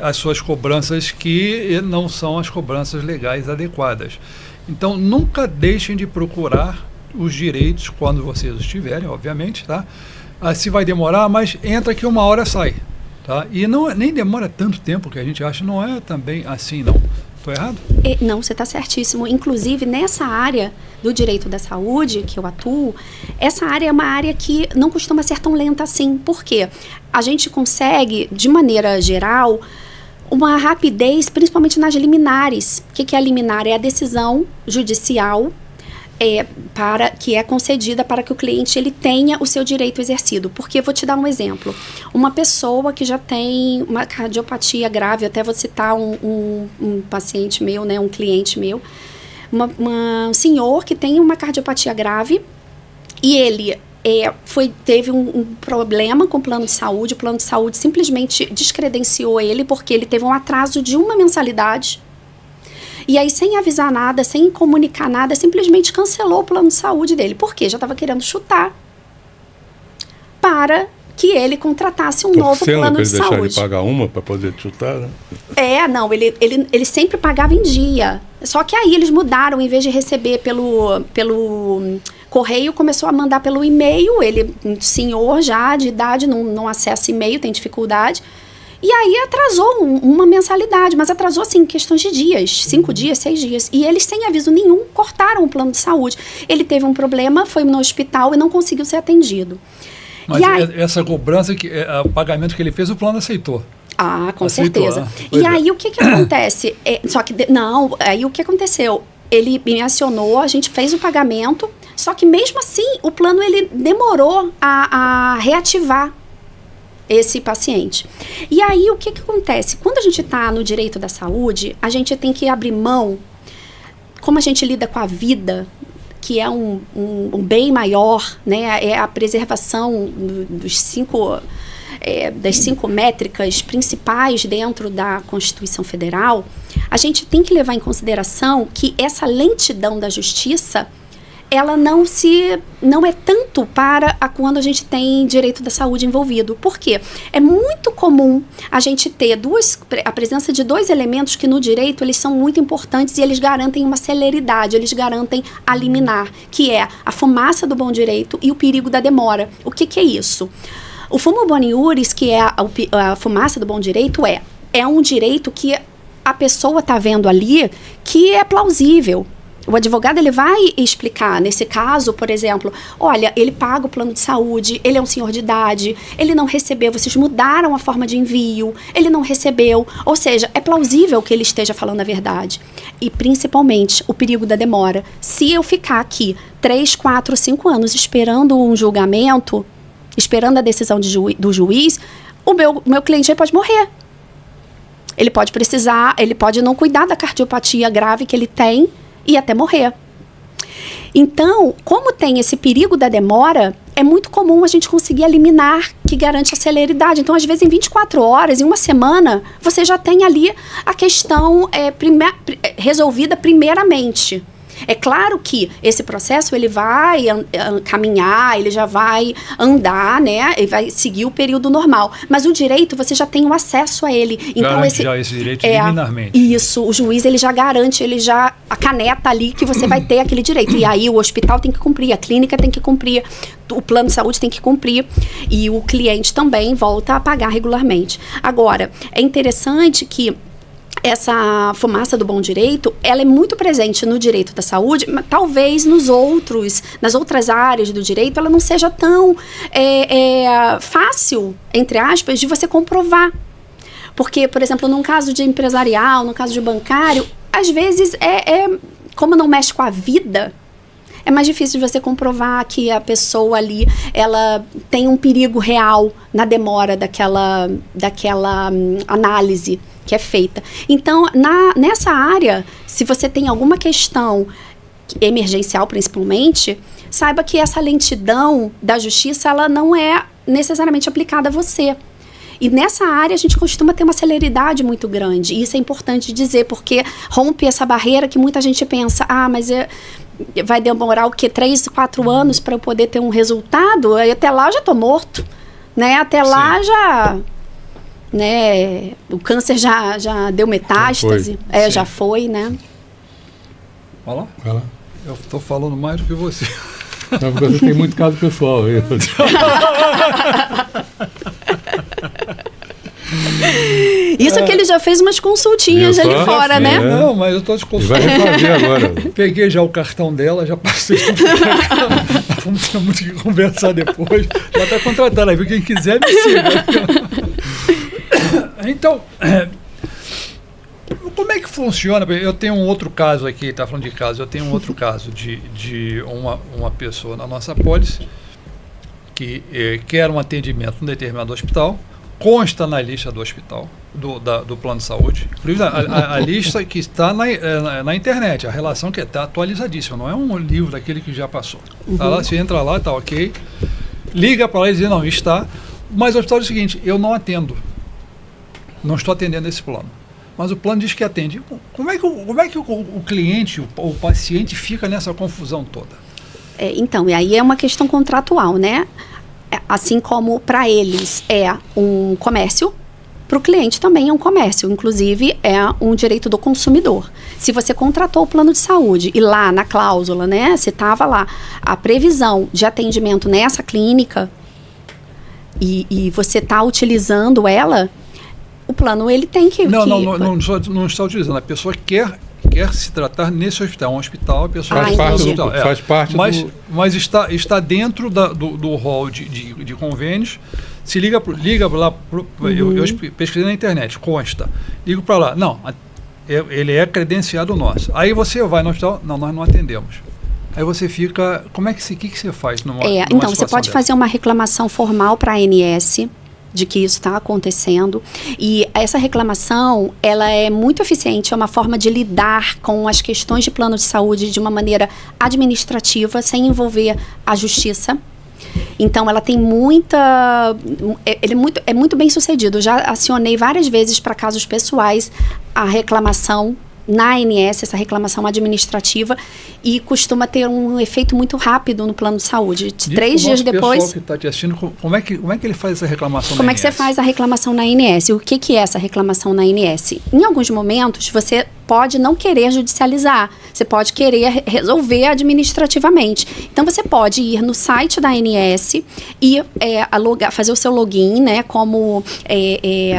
as suas cobranças que não são as cobranças legais adequadas. Então, nunca deixem de procurar os direitos quando vocês estiverem, obviamente, tá? Se vai demorar, mas entra que uma hora sai, tá? E nem demora tanto tempo que a gente acha, não é também assim, não. Estou errado?
Não, você está certíssimo. Inclusive, nessa área do direito da saúde que eu atuo, essa área é uma área que não costuma ser tão lenta assim. Por quê? A gente consegue, de maneira geral, uma rapidez, principalmente nas liminares. O que é a liminar? É a decisão judicial que é concedida para que o cliente ele tenha o seu direito exercido. Porque, vou te dar um exemplo. Uma pessoa que já tem uma cardiopatia grave, até vou citar um paciente meu, né, um cliente meu, um senhor que tem uma cardiopatia grave e ele teve um problema com o plano de saúde simplesmente descredenciou ele porque ele teve um atraso de uma mensalidade. E aí, sem avisar nada, sem comunicar nada, simplesmente cancelou o plano de saúde dele. Por quê? Já estava querendo chutar para que ele contratasse um novo plano de saúde.
Ele pagar uma para poder chutar, né?
Não, ele sempre pagava em dia. Só que aí eles mudaram, em vez de receber pelo correio, começou a mandar pelo e-mail. Ele, senhor já de idade, não acessa e-mail, tem dificuldade. E aí atrasou uma mensalidade, mas atrasou assim, questões de dias, 5 dias, 6 dias. E eles, sem aviso nenhum, cortaram o plano de saúde. Ele teve um problema, foi no hospital e não conseguiu ser atendido.
Mas essa cobrança, o pagamento que ele fez, o plano aceitou.
Com certeza. E aí o que acontece? Aí o que aconteceu? Ele me acionou, a gente fez o pagamento, só que mesmo assim o plano ele demorou a reativar esse paciente. E aí, o que acontece? Quando a gente está no direito da saúde, a gente tem que abrir mão, como a gente lida com a vida, que é um bem maior, né? É a preservação das 5 métricas principais dentro da Constituição Federal, a gente tem que levar em consideração que essa lentidão da justiça ela não é tanto para quando a gente tem direito da saúde envolvido. Por quê? É muito comum a gente ter a presença de 2 elementos que no direito eles são muito importantes e eles garantem uma celeridade, eles garantem a liminar, que é a fumaça do bom direito e o perigo da demora. O que é isso? O fumo boni iuris, que é a fumaça do bom direito, é um direito que a pessoa está vendo ali que é plausível. O advogado ele vai explicar, nesse caso, por exemplo, olha, ele paga o plano de saúde, ele é um senhor de idade, ele não recebeu, vocês mudaram a forma de envio, ele não recebeu, ou seja, é plausível que ele esteja falando a verdade. E principalmente o perigo da demora. Se eu ficar aqui 3, 4, 5 anos esperando um julgamento, esperando a decisão do juiz, o meu cliente pode morrer. Ele pode precisar, ele pode não cuidar da cardiopatia grave que ele tem, e até morrer. Então, como tem esse perigo da demora, é muito comum a gente conseguir eliminar que garante a celeridade. Então, às vezes, em 24 horas, em uma semana, você já tem ali a questão resolvida primeiramente. É claro que esse processo ele vai caminhar, ele já vai andar, né? Ele vai seguir o período normal. Mas o direito, você já tem o acesso a ele. Então,
garante já esse direito liminarmente.
Isso, o juiz ele já garante, ele já acaneta ali que você vai ter aquele direito. E aí o hospital tem que cumprir, a clínica tem que cumprir, o plano de saúde tem que cumprir e o cliente também volta a pagar regularmente. Agora, é interessante que essa fumaça do bom direito, ela é muito presente no direito da saúde, mas talvez nas outras áreas do direito, ela não seja tão fácil, entre aspas, de você comprovar. Porque, por exemplo, num caso de empresarial, no caso de bancário, às vezes, como não mexe com a vida, é mais difícil de você comprovar que a pessoa ali, ela tem um perigo real na demora daquela análise que é feita. Então, nessa área, se você tem alguma questão emergencial, principalmente, saiba que essa lentidão da justiça, ela não é necessariamente aplicada a você. E nessa área, a gente costuma ter uma celeridade muito grande. E isso é importante dizer, porque rompe essa barreira que muita gente pensa, mas vai demorar o quê? 3, 4 anos para eu poder ter um resultado? Até lá eu já estou morto, né? Até lá né? O câncer já deu metástase. Já foi, né?
Olha lá.
Vai lá.
Eu estou falando mais do que você.
Não, porque você tem muito caso pessoal aí.
Isso que ele já fez umas consultinhas
Viu
ali
só?
fora, né?
Não, mas eu estou te
E vai
consultando.
refazer agora.
Peguei já o cartão dela, já passei. Vamos ter muito que conversar depois. Já está contratada, viu? Quem quiser me siga. Então, como é que funciona? Eu tenho um outro caso aqui, está falando de caso, eu tenho um outro caso de uma pessoa na nossa apólice que quer um atendimento em um determinado hospital, consta na lista do hospital, do plano de saúde, inclusive a lista que está na internet, a relação que está atualizadíssima, não é um livro daquele que já passou. Tá lá, você entra lá, está ok, liga para lá e diz, não, está, mas o hospital diz o seguinte, eu não atendo, não estou atendendo esse plano. Mas o plano diz que atende. Como é que o cliente, o paciente fica nessa confusão toda?
Então, e aí é uma questão contratual, né? Assim como para eles é um comércio, para o cliente também é um comércio. Inclusive, é um direito do consumidor. Se você contratou o plano de saúde e lá na cláusula, né, se estava lá a previsão de atendimento nessa clínica e você está utilizando ela, o plano ele tem que...
Não está utilizando. A pessoa quer se tratar nesse hospital. É um hospital, a pessoa
faz parte
mas está dentro do hall de convênios. Se liga lá, eu pesquisei na internet, consta. Ligo para lá. Não, ele é credenciado nosso. Aí você vai no hospital, não, nós não atendemos. Aí você fica... O que você faz numa
então, você pode
dessa?
fazer uma reclamação formal para a ANS de que isso está acontecendo, e essa reclamação ela é muito eficiente, é uma forma de lidar com as questões de plano de saúde de uma maneira administrativa, sem envolver a justiça. Então ela tem é muito bem sucedido. Eu já acionei várias vezes para casos pessoais a reclamação na ANS, essa reclamação administrativa, e costuma ter um efeito muito rápido no plano de saúde. 3 dias depois...
O pessoal que está te assistindo, como é que ele faz essa reclamação
Como
na
é que você
ANS?
faz a reclamação na ANS? O que é essa reclamação na ANS? Em alguns momentos, você pode não querer judicializar, você pode querer resolver administrativamente. Então, você pode ir no site da ANS e fazer o seu login, né, como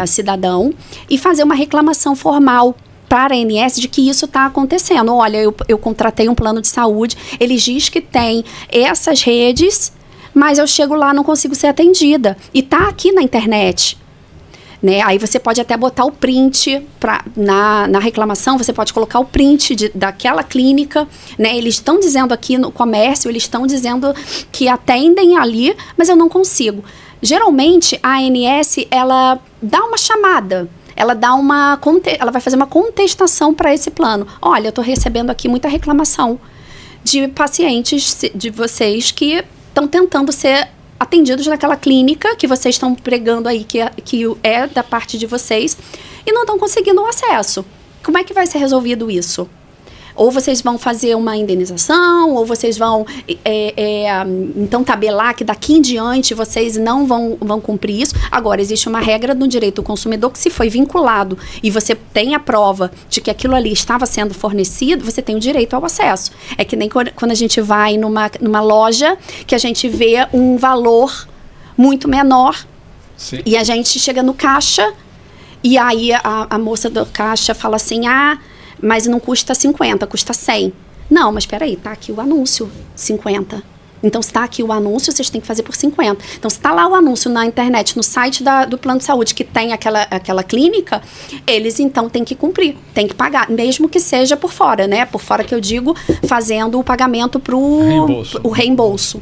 cidadão, e fazer uma reclamação formal para a ANS de que isso está acontecendo. Olha, eu contratei um plano de saúde, ele diz que tem essas redes, mas eu chego lá, não consigo ser atendida. E está aqui na internet. Né? Aí você pode até botar o print na reclamação, você pode colocar o print daquela clínica, né? Eles estão dizendo aqui no comércio, eles estão dizendo que atendem ali, mas eu não consigo. Geralmente, a ANS, ela dá uma chamada, ela vai fazer uma contestação para esse plano. Olha, eu estou recebendo aqui muita reclamação de pacientes de vocês que estão tentando ser atendidos naquela clínica que vocês estão pregando aí, que é da parte de vocês, e não estão conseguindo o acesso. Como é que vai ser resolvido isso? Ou vocês vão fazer uma indenização, ou vocês vão então tabelar que daqui em diante vocês não vão cumprir isso. Agora, existe uma regra no direito do consumidor que, se foi vinculado e você tem a prova de que aquilo ali estava sendo fornecido, você tem o direito ao acesso. É que nem quando a gente vai numa loja que a gente vê um valor muito menor. Sim. E a gente chega no caixa e aí a moça do caixa fala assim, mas não custa 50, custa 100. Não, mas espera aí, tá aqui o anúncio, 50. Então, se está aqui o anúncio, vocês têm que fazer por 50. Então, se está lá o anúncio na internet, no site do plano de saúde, que tem aquela clínica, eles, então, têm que cumprir, têm que pagar, mesmo que seja por fora, né? Por fora que eu digo, fazendo o pagamento para o reembolso.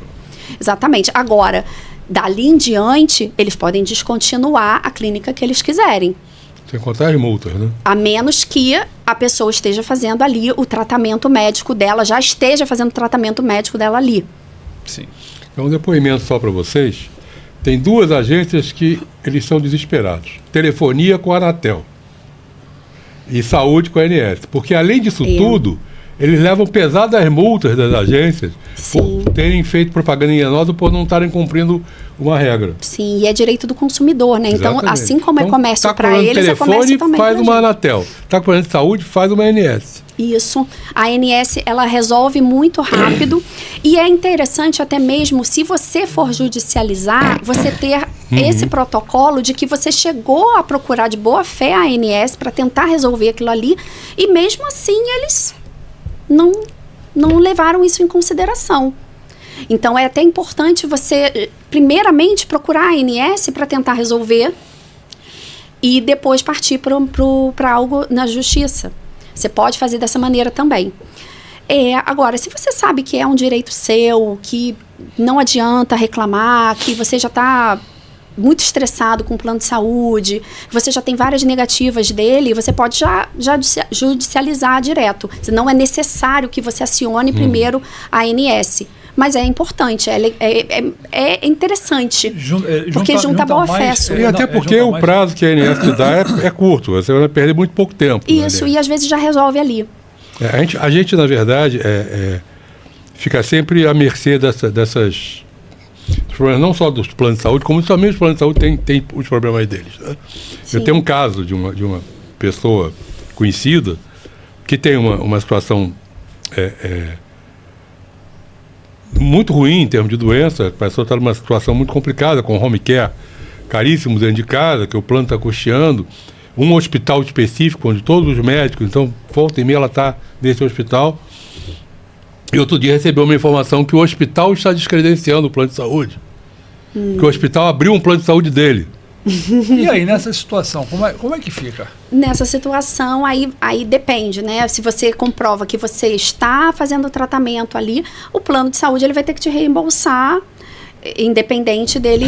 Exatamente. Agora, dali em diante, eles podem descontinuar a clínica que eles quiserem.
Sem contar as multas, né?
A menos que a pessoa esteja fazendo ali o tratamento médico dela, já esteja fazendo o tratamento médico dela ali.
Sim.
É um depoimento só para vocês. Tem 2 agências que eles são desesperados. Telefonia com a Anatel e saúde com a ANS. Porque, além disso tudo, eles levam pesadas multas das agências
Sim.
por terem feito propaganda enganosa por não estarem cumprindo uma regra.
Sim, e é direito do consumidor, né? Então,
Exatamente.
assim como é comércio para
cobrando
eles,
telefone,
é comércio também
faz
pra
uma
gente.
Anatel. Está com problema de saúde, faz uma ANS.
Isso. A ANS, ela resolve muito rápido e é interessante até mesmo, se você for judicializar, você ter esse protocolo de que você chegou a procurar de boa fé a ANS para tentar resolver aquilo ali e mesmo assim eles não levaram isso em consideração. Então, é até importante você, primeiramente, procurar a ANS para tentar resolver e depois partir para algo na justiça. Você pode fazer dessa maneira também. Agora, se você sabe que é um direito seu, que não adianta reclamar, que você já está muito estressado com o plano de saúde, você já tem várias negativas dele, você pode já judicializar direto. Não é necessário que você acione primeiro a ANS. Mas é importante, é interessante, porque junta boa fé.
E até porque o prazo que a ANS te dá é curto, você vai perder muito pouco tempo.
Isso, e às vezes já resolve ali.
A gente na verdade, fica sempre à mercê dessas problemas, não só dos planos de saúde, como também os planos de saúde têm os problemas deles. Né? Eu tenho um caso de uma pessoa conhecida que tem uma situação muito ruim em termos de doença. A pessoa está numa situação muito complicada, com home care caríssimo dentro de casa, que o plano está custeando, um hospital específico, onde todos os médicos, então, volta e meia ela está nesse hospital. E outro dia recebeu uma informação que o hospital está descredenciando o plano de saúde. Que o hospital abriu um plano de saúde dele.
E aí, nessa situação, como é que fica?
Nessa situação, aí depende, né? Se você comprova que você está fazendo o tratamento ali, o plano de saúde ele vai ter que te reembolsar, independente dele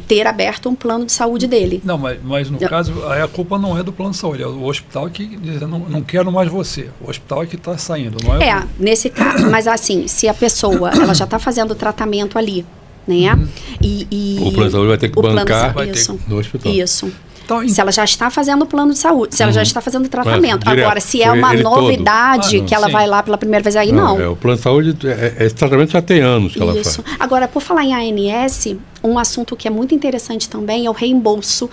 ter aberto um plano de saúde dele.
Não, mas no caso, aí a culpa não é do plano de saúde, é o hospital que diz, não quero mais você. O hospital é que está saindo, não é?
Nesse caso, mas assim, se a pessoa ela já está fazendo o tratamento ali, né? E
o plano de saúde vai ter que bancar
no
hospital.
Isso. Então, se ela já está fazendo o plano de saúde, se ela já está fazendo o tratamento. Agora, se é uma novidade que ela vai lá pela primeira vez, aí não.
O plano de saúde, esse tratamento já tem anos que ela faz.
Agora, por falar em ANS, um assunto que é muito interessante também é o reembolso,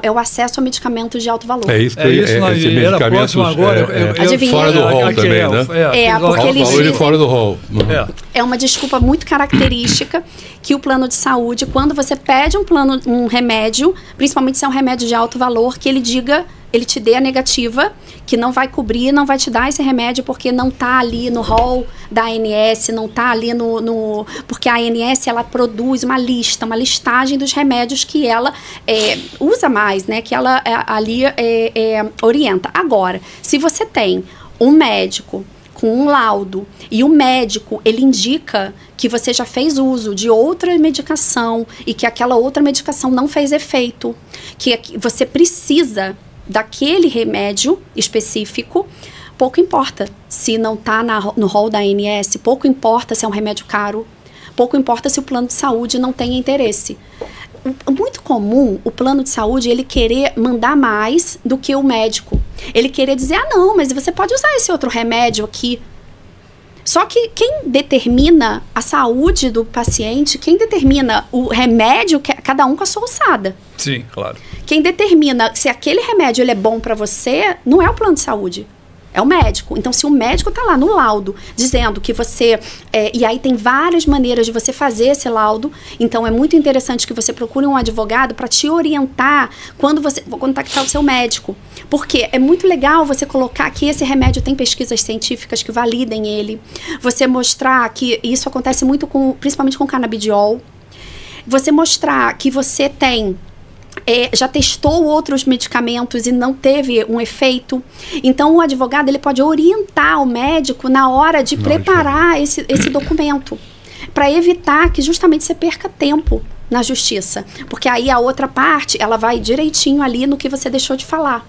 é o acesso a medicamentos de alto valor.
É isso que esse medicamento
agora.
Fora do rol também, né?
Porque eles dizem,
fora do rol.
É uma desculpa muito característica que o plano de saúde, quando você pede um remédio, principalmente se é um remédio de alto valor, que ele te dê a negativa, que não vai cobrir, não vai te dar esse remédio porque não está ali no rol da ANS, não está ali porque a ANS, ela produz uma listagem dos remédios que ela usa mais, né? Que ela ali orienta. Agora, se você tem um médico com um laudo e o médico, ele indica que você já fez uso de outra medicação e que aquela outra medicação não fez efeito, que você precisa daquele remédio específico, pouco importa se não está no rol da ANS, pouco importa se é um remédio caro, pouco importa se o plano de saúde não tem interesse. Muito comum o plano de saúde ele querer mandar mais do que o médico. Ele querer dizer, não, mas você pode usar esse outro remédio aqui. Só que quem determina a saúde do paciente, quem determina o remédio, cada um com a sua alçada.
Sim, claro.
Quem determina se aquele remédio ele é bom para você, não é o plano de saúde. É o médico. Então, se o médico está lá no laudo dizendo que você... e aí tem várias maneiras de você fazer esse laudo. Então, é muito interessante que você procure um advogado para te orientar quando você for contactar o seu médico. Porque é muito legal você colocar que esse remédio tem pesquisas científicas que validem ele. Você mostrar que isso acontece muito principalmente com o canabidiol. Você mostrar que você tem... já testou outros medicamentos e não teve um efeito. Então, o advogado ele pode orientar o médico na hora de preparar esse documento, para evitar que justamente você perca tempo na justiça. Porque aí a outra parte, ela vai direitinho ali no que você deixou de falar.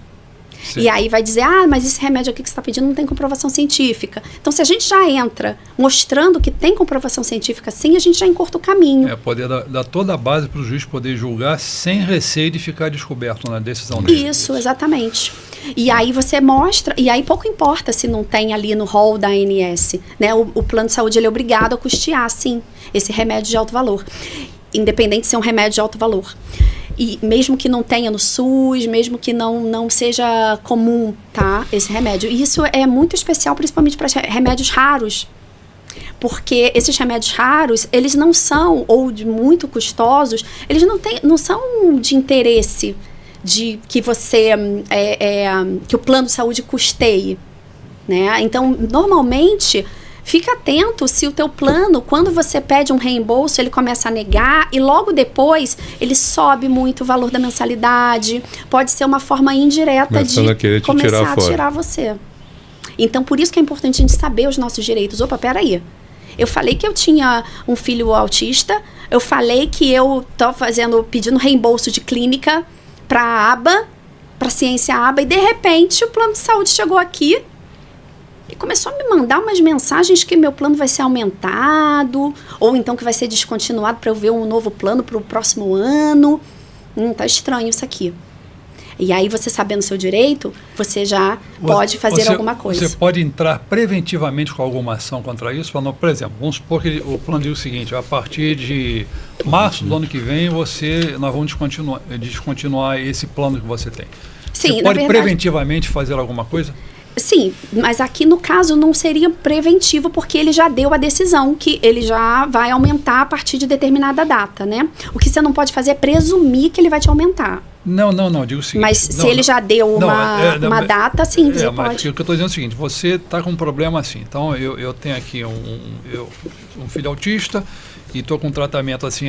Sim.
E aí vai dizer, mas esse remédio aqui que você está pedindo não tem comprovação científica. Então, se a gente já entra mostrando que tem comprovação científica sim, a gente já encurta o caminho.
Poder dar toda a base para o juiz poder julgar sem receio de ficar descoberto na decisão dele.
Isso, exatamente. E aí você mostra, e aí pouco importa se não tem ali no rol da ANS, né? O plano de saúde ele é obrigado a custear, sim, esse remédio de alto valor, independente de ser um remédio de alto valor. E mesmo que não tenha no SUS, mesmo que não seja comum, tá, esse remédio. E isso é muito especial, principalmente para remédios raros. Porque esses remédios raros, eles não são, ou de muito custosos, eles não são de interesse de que você, que o plano de saúde custeie, né? Então, normalmente, fica atento se o teu plano, quando você pede um reembolso, ele começa a negar e logo depois ele sobe muito o valor da mensalidade. Pode ser uma forma indireta de começar a tirar você. Então, por isso que é importante a gente saber os nossos direitos. Opa, peraí. Eu falei que eu tinha um filho autista, eu falei que eu tô pedindo reembolso de clínica para a aba, para a ciência aba, e de repente o plano de saúde chegou aqui e começou a me mandar umas mensagens que meu plano vai ser aumentado, ou então que vai ser descontinuado para eu ver um novo plano para o próximo ano. Tá estranho isso aqui. E aí, você sabendo o seu direito, você já pode fazer alguma coisa.
Você pode entrar preventivamente com alguma ação contra isso? Falando, por exemplo, vamos supor que o plano diz o seguinte, a partir de março do ano que vem, nós vamos descontinuar esse plano que você tem.
Sim,
você pode preventivamente fazer alguma coisa?
Sim, mas aqui no caso não seria preventivo, porque ele já deu a decisão que ele já vai aumentar a partir de determinada data, né? O que você não pode fazer é presumir que ele vai te aumentar.
Não, digo o seguinte...
Mas se ele já deu uma data, sim, você pode.
Mas o que eu estou dizendo é o seguinte, você está com um problema assim, então eu tenho aqui um filho autista e estou com um tratamento assim,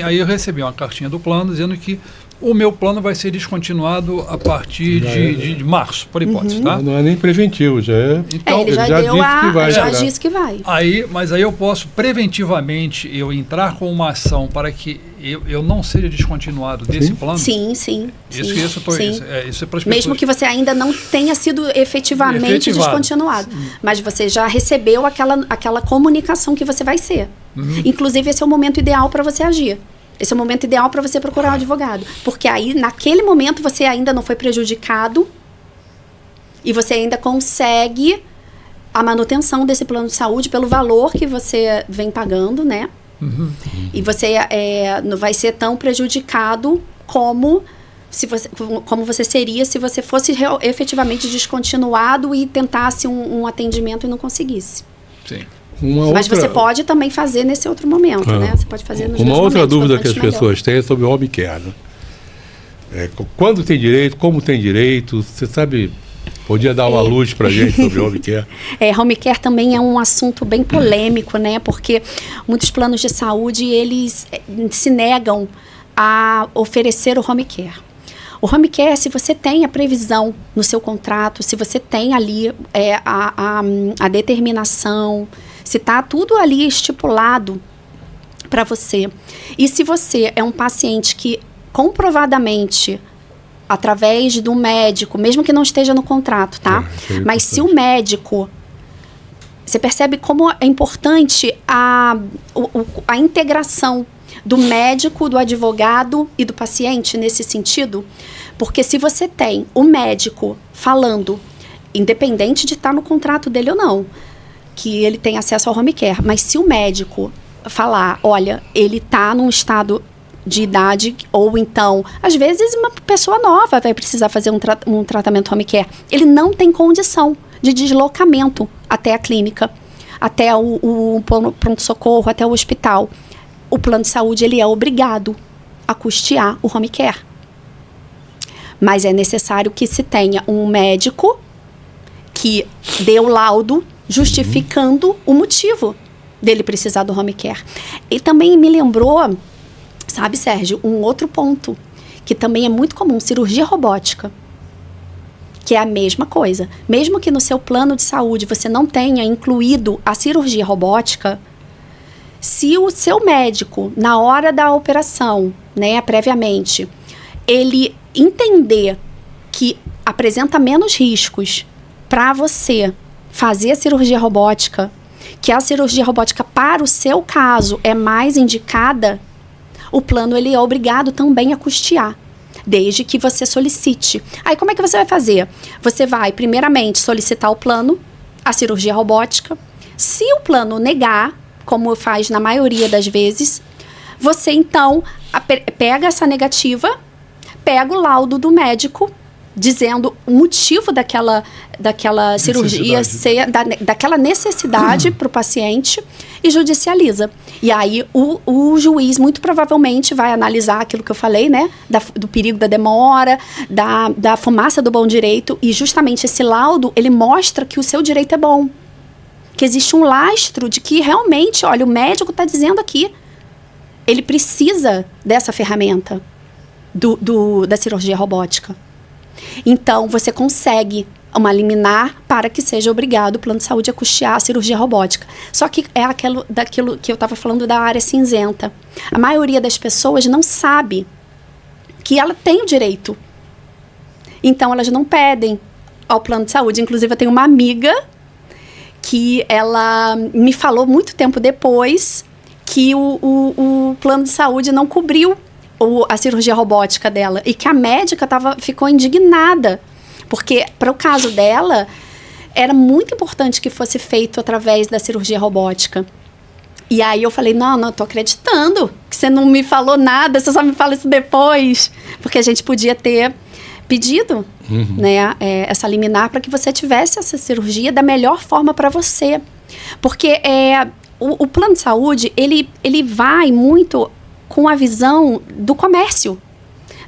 aí eu recebi uma cartinha do plano dizendo que o meu plano vai ser descontinuado a partir de março, por hipótese, tá?
Não é nem preventivo, já é...
Então, ele já disse que vai.
Mas aí eu posso preventivamente entrar com uma ação para que eu não seja descontinuado desse plano?
Sim.
Isso é para as pessoas.
Mesmo que você ainda não tenha sido efetivamente descontinuado. Mas você já recebeu aquela comunicação que você vai ser. Inclusive, esse é o momento ideal para você agir. Esse é o momento ideal para você procurar um advogado. Porque aí, naquele momento, você ainda não foi prejudicado e você ainda consegue a manutenção desse plano de saúde pelo valor que você vem pagando, né? E você não vai ser tão prejudicado como você seria se você fosse efetivamente descontinuado e tentasse um atendimento e não conseguisse.
Sim.
Mas você pode também fazer nesse outro momento, né? Você pode fazer nos dois momentos.
Uma outra dúvida que as pessoas têm é sobre o home care, né? Quando tem direito, como tem direito, você sabe, podia dar uma luz pra gente sobre o home care?
Home care também é um assunto bem polêmico, né? Porque muitos planos de saúde, eles se negam a oferecer o home care. O home care, se você tem a previsão no seu contrato, se você tem ali a determinação, se está tudo ali estipulado para você. E se você é um paciente que comprovadamente, através do médico, mesmo que não esteja no contrato, tá? Mas se o médico... Você percebe como é importante a integração do médico, do advogado e do paciente nesse sentido? Porque se você tem o médico falando, independente de estar no contrato dele ou não, que ele tem acesso ao home care, mas se o médico falar, olha, ele está num estado de idade, ou então, às vezes uma pessoa nova vai precisar fazer um tratamento home care, ele não tem condição de deslocamento até a clínica, até o pronto-socorro, até o hospital. O plano de saúde, ele é obrigado a custear o home care. Mas é necessário que se tenha um médico que dê o laudo justificando o motivo dele precisar do home care. E também me lembrou, sabe, Sérgio, um outro ponto que também é muito comum, cirurgia robótica, que é a mesma coisa. Mesmo que no seu plano de saúde você não tenha incluído a cirurgia robótica, se o seu médico, na hora da operação, né, previamente, ele entender que apresenta menos riscos para você fazer a cirurgia robótica, que a cirurgia robótica para o seu caso é mais indicada, o plano ele é obrigado também a custear, desde que você solicite. Aí como é que você vai fazer? Você vai primeiramente solicitar o plano, a cirurgia robótica. Se o plano negar, como faz na maioria das vezes, você então pega essa negativa, pega o laudo do médico, dizendo o motivo daquela cirurgia ser, daquela necessidade para o paciente e judicializa. E aí o juiz muito provavelmente vai analisar aquilo que eu falei, né? Do perigo da demora, da fumaça do bom direito, e justamente esse laudo, ele mostra que o seu direito é bom. Que existe um lastro de que realmente, olha, o médico está dizendo aqui, ele precisa dessa ferramenta da cirurgia robótica. Então, você consegue uma liminar para que seja obrigado o plano de saúde a custear a cirurgia robótica. Só que é daquilo que eu estava falando da área cinzenta. A maioria das pessoas não sabe que ela tem o direito. Então, elas não pedem ao plano de saúde. Inclusive, eu tenho uma amiga que ela me falou muito tempo depois que o plano de saúde não cobriu a cirurgia robótica dela, e que a médica ficou indignada, porque para o caso dela era muito importante que fosse feito através da cirurgia robótica. E aí eu falei, não tô acreditando que você não me falou nada, você só me fala isso depois, porque a gente podia ter pedido, né, essa liminar para que você tivesse essa cirurgia da melhor forma para você, porque o plano de saúde ele vai muito com a visão do comércio,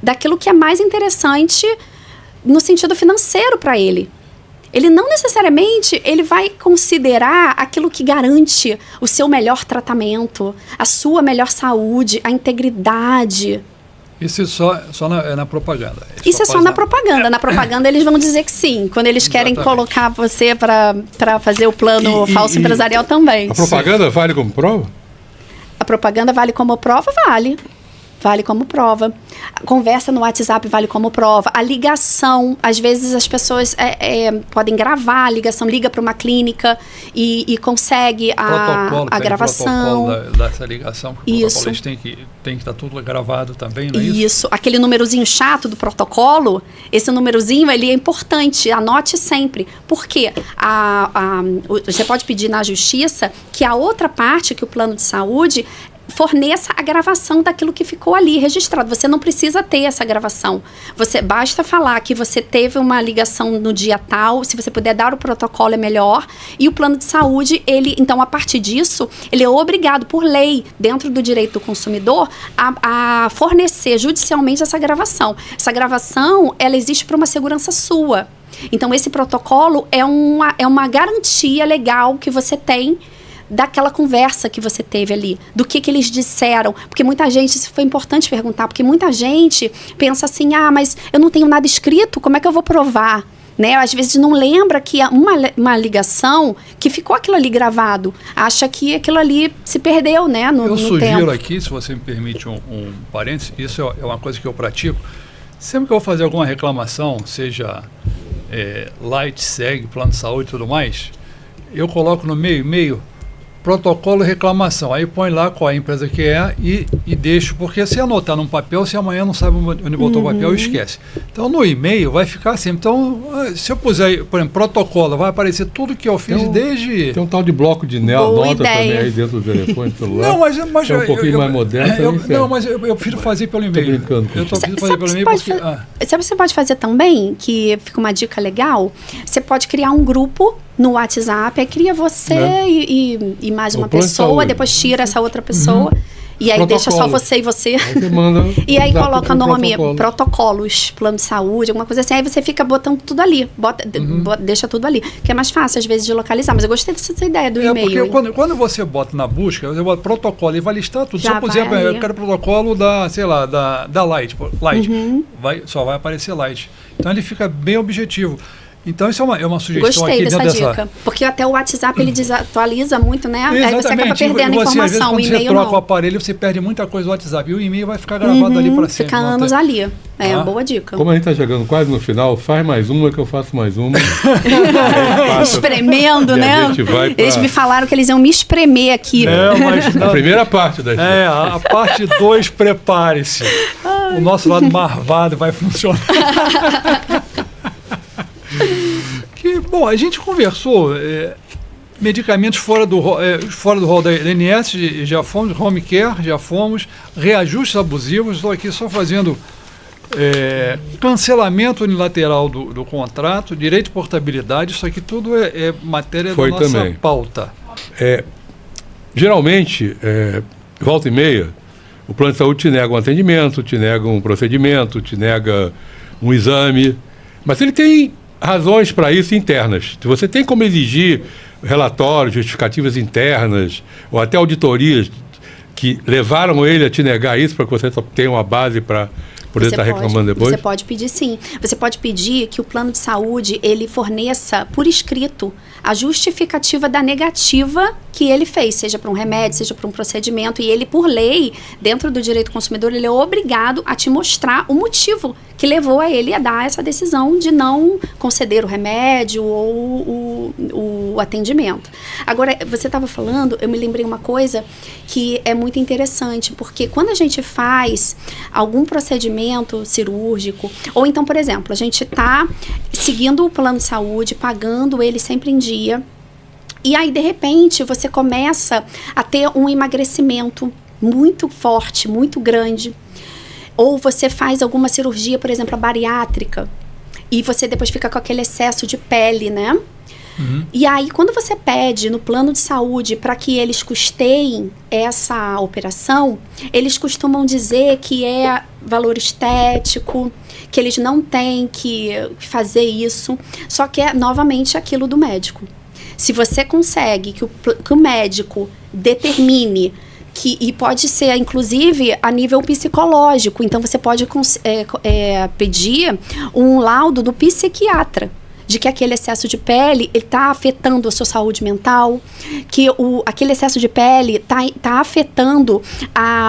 daquilo que é mais interessante no sentido financeiro para ele. Ele não necessariamente ele vai considerar aquilo que garante o seu melhor tratamento, a sua melhor saúde, a integridade.
Isso só na propaganda.
Isso é só na propaganda. Na propaganda eles vão dizer que sim, quando eles querem colocar você para fazer o plano falso empresarial também.
A propaganda vale como prova?
A propaganda vale como prova? Vale. Vale como prova. A conversa no WhatsApp vale como prova. A ligação, às vezes as pessoas podem gravar a ligação, liga para uma clínica e consegue a gravação.
O protocolo dessa ligação.
Isso.
O protocolo tem que estar tudo gravado também, não é isso?
Isso. Aquele númerozinho chato do protocolo, esse númerozinho, ele é importante. Anote sempre. Por quê? Você pode pedir na justiça que a outra parte, que o plano de saúde, forneça a gravação daquilo que ficou ali registrado. Você não precisa ter essa gravação. Basta falar que você teve uma ligação no dia tal, se você puder dar o protocolo é melhor. E o plano de saúde, então, a partir disso, ele é obrigado por lei, dentro do direito do consumidor, a fornecer judicialmente essa gravação. Essa gravação, ela existe para uma segurança sua. Então, esse protocolo é uma garantia legal que você tem daquela conversa que você teve ali, do que eles disseram, porque muita gente, isso foi importante perguntar, porque muita gente pensa assim, mas eu não tenho nada escrito, como é que eu vou provar? Né? Às vezes não lembra que uma ligação, que ficou aquilo ali gravado, acha que aquilo ali se perdeu, né, no tempo. Eu
sugiro aqui, se você me permite um parênteses, isso é uma coisa que eu pratico, sempre que eu vou fazer alguma reclamação, seja light, SEG, plano de saúde e tudo mais, eu coloco no meio protocolo e reclamação. Aí põe lá qual é a empresa que é e deixo, porque se anotar num papel, se amanhã não sabe onde botou o papel, esquece. Então, no e-mail vai ficar assim. Então, se eu puser, por exemplo, protocolo, vai aparecer tudo que eu fiz desde...
Tem um tal de bloco de nota também aí dentro do telefone, celular.
Não, mas
é um pouquinho mais moderno.
Não, mas eu prefiro fazer pelo e-mail.
Sabe o que você pode fazer também, que fica uma dica legal? Você pode criar um grupo no WhatsApp, aí cria você e mais uma pessoa, depois tira essa outra pessoa, e aí deixa só você e você.
Aí
e aí coloca o nome, protocolos, plano de saúde, alguma coisa assim, aí você fica botando tudo ali, deixa tudo ali, que é mais fácil às vezes de localizar, mas eu gostei dessa ideia do e-mail.
Porque quando você bota na busca, você bota protocolo, ele vai listar tudo. Se eu puser, eu quero protocolo da Light, só vai aparecer Light. Então ele fica bem objetivo. Então, isso é uma sugestão
Gostei
aqui
dessa
dentro
dica. Porque até o WhatsApp, ele desatualiza muito, né?
Exatamente.
Aí você acaba perdendo
Às vezes,
informação, o
quando
e-mail
você troca o
não.
aparelho, você perde muita coisa do WhatsApp. E o e-mail vai ficar gravado ali para sempre.
Fica anos ali. É,
Ah.
boa dica.
Como a gente está chegando quase no final, faz mais uma que eu faço mais uma.
Espremendo,
E a
né?
gente vai pra-
Eles me falaram que eles iam me espremer aqui.
Mas
A primeira parte da
a parte 2, prepare-se. O nosso lado marvado vai funcionar. Bom, a gente conversou medicamentos fora do rol da INSS, já fomos, home care, já fomos, reajustes abusivos, estou aqui só fazendo cancelamento unilateral do contrato, direito de portabilidade, isso aqui tudo é matéria
Foi
da nossa
também.
pauta.
Geralmente, volta e meia, o plano de saúde te nega um atendimento, te nega um procedimento, te nega um exame, mas ele tem razões para isso internas. Se você tem como exigir relatórios, justificativas internas, ou até auditorias que levaram ele a te negar isso para que você tenha uma base para poder estar reclamando depois?
Você pode pedir, sim. Você pode pedir que o plano de saúde ele forneça por escrito a justificativa da negativa que ele fez, seja para um remédio, seja para um procedimento, e ele, por lei, dentro do direito do consumidor, ele é obrigado a te mostrar o motivo que levou a ele a dar essa decisão de não conceder o remédio ou o atendimento. Agora, você estava falando, eu me lembrei uma coisa que é muito interessante, porque quando a gente faz algum procedimento cirúrgico, ou então, por exemplo, a gente está seguindo o plano de saúde, pagando ele sempre em dia, e aí, de repente, você começa a ter um emagrecimento muito forte, muito grande. Ou você faz alguma cirurgia, por exemplo, a bariátrica, e você depois fica com aquele excesso de pele, né?
Uhum.
E aí, quando você pede no plano de saúde para que eles custeiem essa operação, eles costumam dizer que é valor estético, que eles não têm que fazer isso, só que é novamente aquilo do médico. Se você consegue que o médico determine e pode ser, inclusive, a nível psicológico. Então, você pode pedir um laudo do psiquiatra de que aquele excesso de pele está afetando a sua saúde mental, que aquele excesso de pele está afetando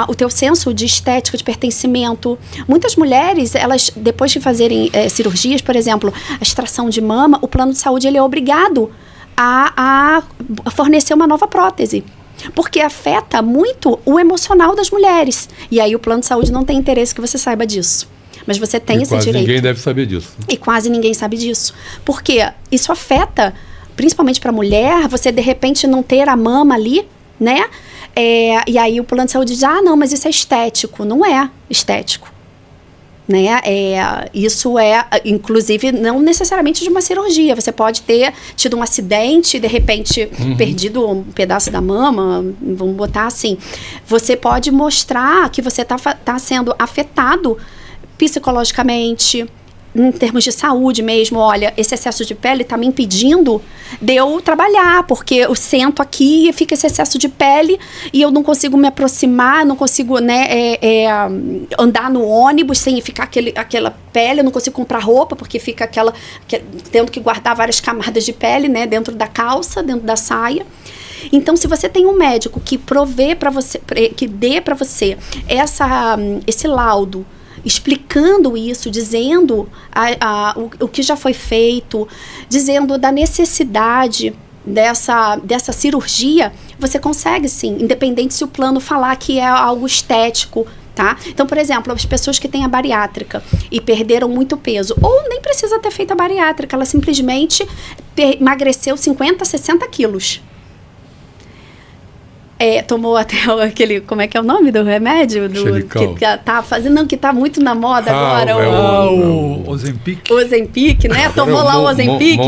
o teu senso de estética, de pertencimento. Muitas mulheres, elas, depois de fazerem cirurgias, por exemplo, a extração de mama, o plano de saúde ele é obrigado a fornecer uma nova prótese, porque afeta muito o emocional das mulheres. E aí o plano de saúde não tem interesse que você saiba disso. Mas você tem esse direito.
Quase ninguém deve saber disso.
E quase ninguém sabe disso. Porque isso afeta, principalmente para a mulher, você de repente não ter a mama ali, né? E aí o plano de saúde diz, não, mas isso é estético. Não é estético. Né? Isso é, inclusive, não necessariamente de uma cirurgia. Você pode ter tido um acidente, de repente perdido um pedaço da mama, vamos botar assim. Você pode mostrar que você tá sendo afetado psicologicamente, em termos de saúde mesmo. Olha, esse excesso de pele está me impedindo de eu trabalhar, porque eu sento aqui e fica esse excesso de pele e eu não consigo me aproximar, não consigo, né, andar no ônibus sem ficar aquela pele, eu não consigo comprar roupa porque fica tendo que guardar várias camadas de pele, né, dentro da calça, dentro da saia. Então, se você tem um médico que provê para você, que dê para você esse laudo, explicando isso, dizendo o que já foi feito, dizendo da necessidade dessa cirurgia, você consegue sim, independente se o plano falar que é algo estético, tá? Então, por exemplo, as pessoas que têm a bariátrica e perderam muito peso, ou nem precisa ter feito a bariátrica, ela simplesmente emagreceu 50, 60 quilos. Tomou até aquele, como é que é o nome do remédio? Que tá muito na moda agora.
O Ozempic.
O Ozempic, né? Tomou lá o Ozempic,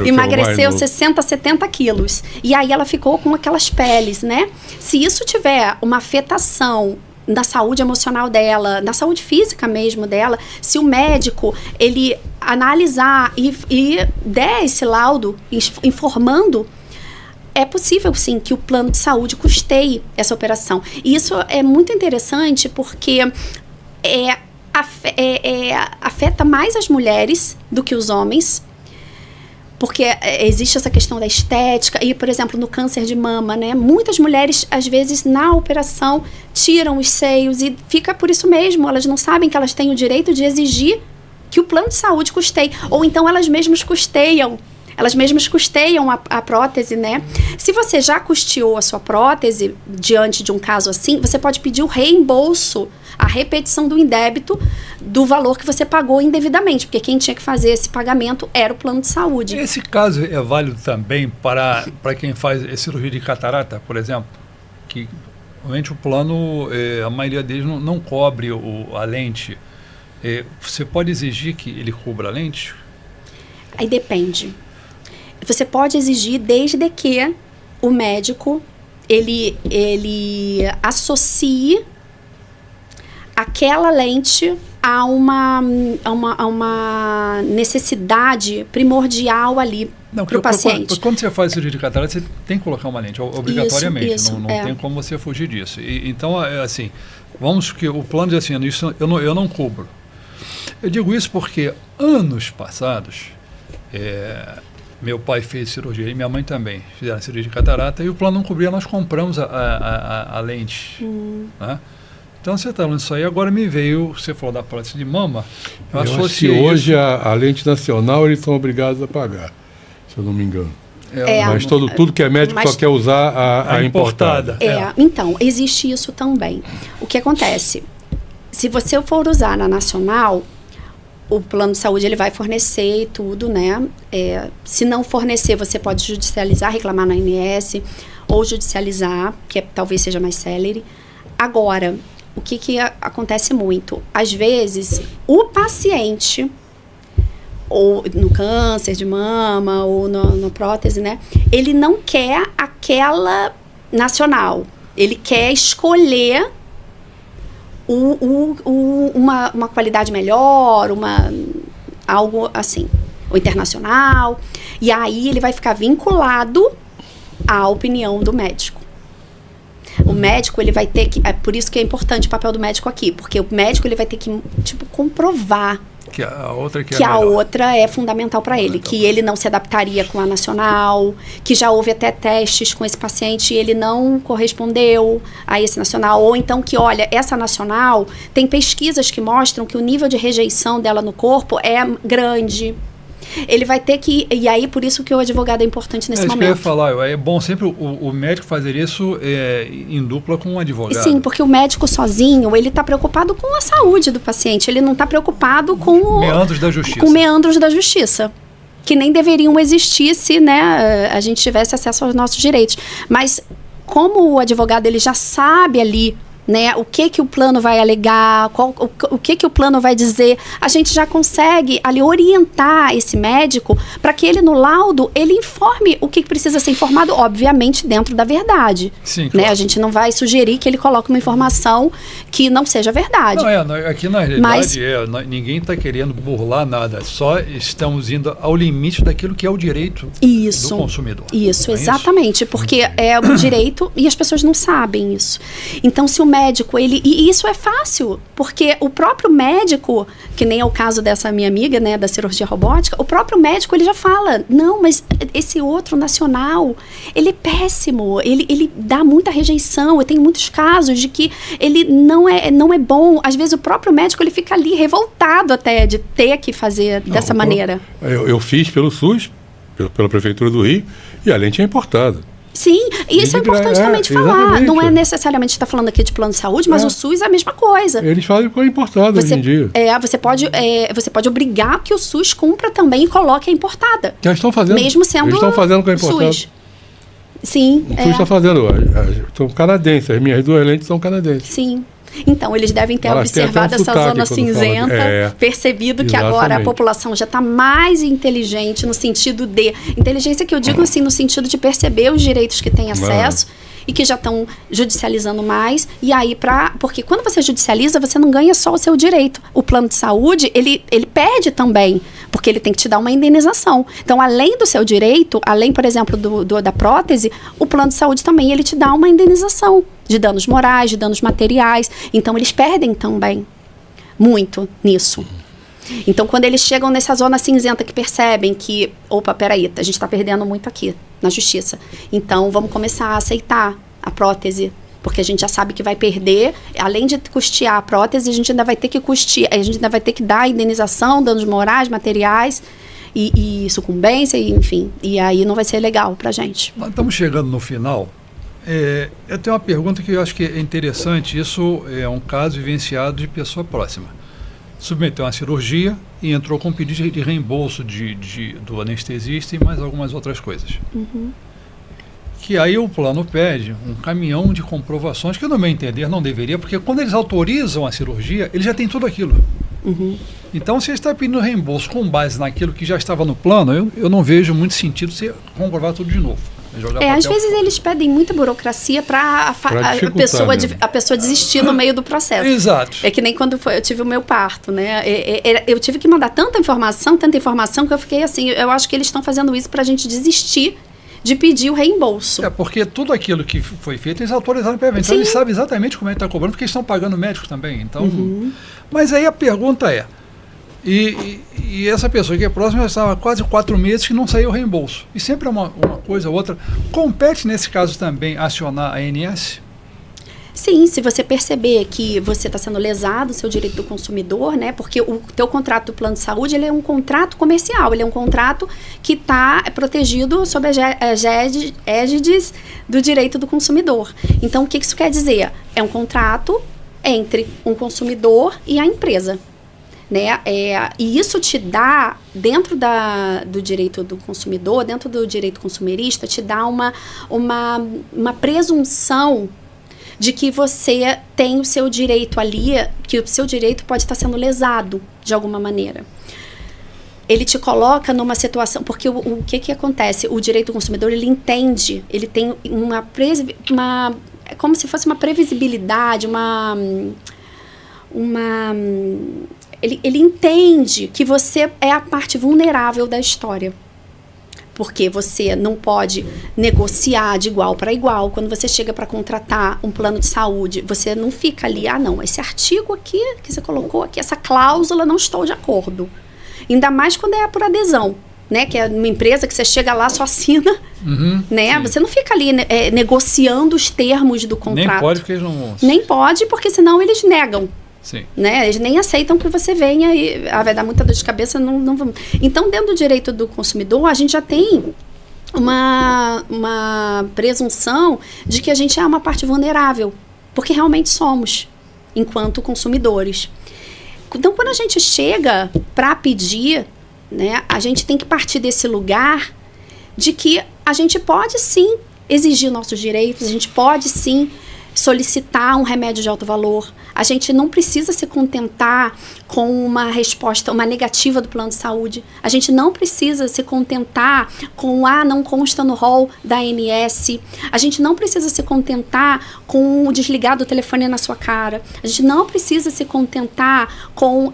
emagreceu 60, 70 quilos. E aí ela ficou com aquelas peles, né? Se isso tiver uma afetação na saúde emocional dela, na saúde física mesmo dela, se o médico, ele analisar e der esse laudo informando, é possível, sim, que o plano de saúde custeie essa operação. E isso é muito interessante porque afeta mais as mulheres do que os homens, porque existe essa questão da estética. E, por exemplo, no câncer de mama, né? Muitas mulheres, às vezes, na operação, tiram os seios e fica por isso mesmo. Elas não sabem que elas têm o direito de exigir que o plano de saúde custeie. Ou então elas mesmas custeiam. Elas mesmas custeiam a prótese, né? Se você já custeou a sua prótese diante de um caso assim, você pode pedir o reembolso, a repetição do indébito do valor que você pagou indevidamente, porque quem tinha que fazer esse pagamento era o plano de saúde.
Esse caso é válido também para quem faz cirurgia de catarata, por exemplo, que realmente o plano, a maioria deles não cobre a lente. Você pode exigir que ele cubra a lente?
Aí depende. Você pode exigir desde que o médico ele associe aquela lente a uma necessidade primordial ali para o paciente.
Quando você faz cirurgia de catarata, você tem que colocar uma lente, obrigatoriamente.
Isso,
não tem como você fugir disso. Então, assim, vamos que o plano diz assim, isso eu não cubro. Eu digo isso porque anos passados, meu pai fez cirurgia e minha mãe também fizeram cirurgia de catarata e o plano não cobria, nós compramos a lente. Né? Então você está falando isso aí, agora me veio, você falou da prótese de mama,
eu acho que hoje a lente nacional eles são obrigados a pagar, se eu não me engano. Mas tudo que é médico só quer usar a importada.
Então, existe isso também. O que acontece? Se você for usar na nacional, o plano de saúde ele vai fornecer e tudo, né? Se não fornecer, você pode judicializar, reclamar na ANS, ou judicializar, que talvez seja mais célere. Agora, o que acontece muito? Às vezes, o paciente, ou no câncer de mama, ou no prótese, né? Ele não quer aquela nacional. Ele quer escolher uma qualidade melhor, algo assim, o internacional, e aí ele vai ficar vinculado à opinião do médico. O médico, ele vai ter que, por isso que é importante o papel do médico aqui, porque o médico ele vai ter que, comprovar
que a
outra é fundamental para ele, que ele não se adaptaria com a nacional, que já houve até testes com esse paciente e ele não correspondeu a esse nacional, ou então que, olha, essa nacional, tem pesquisas que mostram que o nível de rejeição dela no corpo é grande. Ele vai ter que... E aí, por isso que o advogado é importante nesse momento.
Que eu ia falar. É bom sempre o médico fazer isso em dupla com o advogado.
Sim, porque o médico sozinho, ele está preocupado com a saúde do paciente. Ele não está preocupado com...
meandros da justiça.
Com meandros da justiça. Que nem deveriam existir se, né, a gente tivesse acesso aos nossos direitos. Mas como o advogado ele já sabe ali, né, o que o plano vai alegar, o que o plano vai dizer, a gente já consegue ali orientar esse médico para que ele no laudo, ele informe o que precisa ser informado, obviamente dentro da verdade.
Sim, claro.
Né? A gente não vai sugerir que ele coloque uma informação que não seja verdade.
Aqui na realidade ninguém está querendo burlar nada, só estamos indo ao limite daquilo que é o direito do consumidor.
Isso, exatamente, porque é o direito e as pessoas não sabem isso. Então, se o médico, e isso é fácil, porque o próprio médico, que nem é o caso dessa minha amiga, né, da cirurgia robótica, o próprio médico, ele já fala, não, mas esse outro nacional, ele é péssimo, ele dá muita rejeição, eu tenho muitos casos de que ele não é bom, às vezes o próprio médico, ele fica ali revoltado até de ter que fazer dessa maneira.
Eu fiz pelo SUS, pela Prefeitura do Rio, e a lente é importada.
Sim, isso é importante também de falar. Não é necessariamente estar falando aqui de plano de saúde, mas o SUS é a mesma coisa.
Eles fazem com a importada hoje em dia.
Você pode obrigar que o SUS cumpra também e coloque a importada.
Já estão fazendo.
Mesmo sendo
eles estão fazendo com a importada.
SUS. Sim.
O SUS está fazendo. São canadenses, as minhas duas lentes são canadenses.
Sim. Então, eles devem ter observado essa zona cinzenta, percebido que agora a população já está mais inteligente no sentido de... Inteligência que eu digo assim, no sentido de perceber os direitos que tem acesso e que já estão judicializando mais. E aí, porque quando você judicializa, você não ganha só o seu direito. O plano de saúde, ele perde também, porque ele tem que te dar uma indenização. Então, além do seu direito, além, por exemplo, da prótese, o plano de saúde também, ele te dá uma indenização de danos morais, de danos materiais. Então, eles perdem também. muito nisso. Então, quando eles chegam nessa zona cinzenta que percebem que, opa, peraí, a gente está perdendo muito aqui na justiça. Então, vamos começar a aceitar a prótese, porque a gente já sabe que vai perder, além de custear a prótese, a gente ainda vai ter que custear, a gente ainda vai ter que dar indenização, danos morais, materiais e sucumbência, enfim. E aí não vai ser legal pra gente.
Nós estamos chegando no final. Eu tenho uma pergunta que eu acho que é interessante. Isso é um caso vivenciado de pessoa próxima. Submeteu uma cirurgia e entrou com pedido de reembolso do anestesista e mais algumas outras coisas.
Uhum.
Que aí o plano pede um caminhão de comprovações, que no meu entender não deveria, porque quando eles autorizam a cirurgia, eles já têm tudo aquilo.
Uhum.
Então, se você está pedindo reembolso com base naquilo que já estava no plano, eu não vejo muito sentido você comprovar tudo de novo.
Às vezes eles pedem muita burocracia para a pessoa desistir no meio do processo.
Exato.
É que nem quando eu tive o meu parto, né? Eu tive que mandar tanta informação que eu fiquei assim, eu acho que eles estão fazendo isso para a gente desistir de pedir o reembolso.
Porque tudo aquilo que foi feito, eles autorizaram previamente. Então, eles sabem exatamente como é que está cobrando, porque eles estão pagando médico também. Então, mas aí a pergunta é, e essa pessoa que é próxima já estava há quase 4 meses que não saiu o reembolso. E sempre é uma coisa ou outra. Compete, nesse caso, também acionar a ANS?
Sim, se você perceber que você está sendo lesado, o seu direito do consumidor, né? Porque o teu contrato do plano de saúde, ele é um contrato comercial, ele é um contrato que está protegido sob as égides do direito do consumidor. Então, o que isso quer dizer? É um contrato entre um consumidor e a empresa. Né? E isso te dá, dentro do direito do consumidor, dentro do direito consumerista, te dá uma presunção de que você tem o seu direito ali, que o seu direito pode estar sendo lesado de alguma maneira. Ele te coloca numa situação, porque o que acontece? O direito do consumidor, ele entende, ele tem é como se fosse uma previsibilidade, ele entende que você é a parte vulnerável da história. Porque você não pode negociar de igual para igual. Quando você chega para contratar um plano de saúde, você não fica ali, não, esse artigo aqui que você colocou aqui, essa cláusula, não estou de acordo. Ainda mais quando é por adesão, né? Que é uma empresa que você chega lá, só assina, né? Sim. Você não fica ali negociando os termos do contrato.
Nem pode, porque eles não...
Nem pode, porque senão eles negam.
Sim.
Né? Eles nem aceitam que você venha e vai dar muita dor de cabeça. Não vamos. Então, dentro do direito do consumidor, a gente já tem uma presunção de que a gente é uma parte vulnerável, porque realmente somos, enquanto consumidores. Então, quando a gente chega para pedir, né, a gente tem que partir desse lugar de que a gente pode sim exigir nossos direitos, a gente pode sim solicitar um remédio de alto valor. A gente não precisa se contentar com uma resposta, uma negativa do plano de saúde. A gente não precisa se contentar com não consta no rol da ANS. A gente não precisa se contentar com o desligar do telefone na sua cara. A gente não precisa se contentar com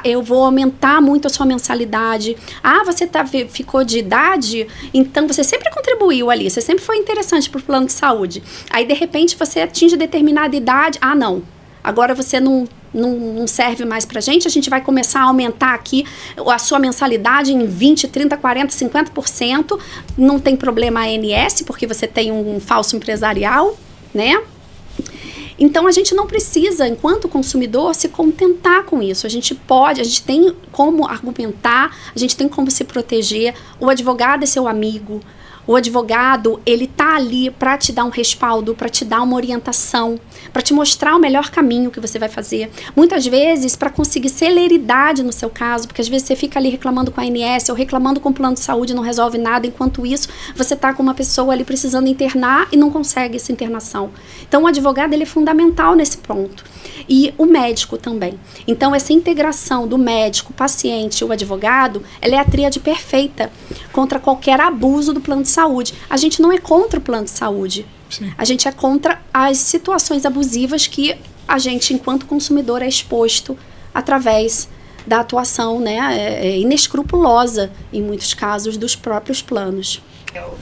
eu vou aumentar muito a sua mensalidade. Você ficou de idade, então você sempre contribuiu ali, você sempre foi interessante para o plano de saúde. Aí, de repente, você atinge determinada idade, não. Agora você não serve mais pra gente, a gente vai começar a aumentar aqui a sua mensalidade em 20, 30, 40, 50%. Não tem problema a ANS, porque você tem um falso empresarial, né? Então, a gente não precisa, enquanto consumidor, se contentar com isso. A gente tem como argumentar, a gente tem como se proteger. O advogado é seu amigo. O advogado, ele tá ali para te dar um respaldo, para te dar uma orientação, para te mostrar o melhor caminho que você vai fazer. Muitas vezes, para conseguir celeridade no seu caso, porque às vezes você fica ali reclamando com a ANS ou reclamando com o plano de saúde e não resolve nada, enquanto isso, você tá com uma pessoa ali precisando internar e não consegue essa internação. Então, o advogado, ele é fundamental nesse ponto. E o médico também. Então, essa integração do médico, o paciente e o advogado, ela é a tríade perfeita contra qualquer abuso do plano de saúde. A gente não é contra o plano de saúde.
Sim.
A gente é contra as situações abusivas que a gente, enquanto consumidor, é exposto através da atuação, né, inescrupulosa, em muitos casos, dos próprios planos.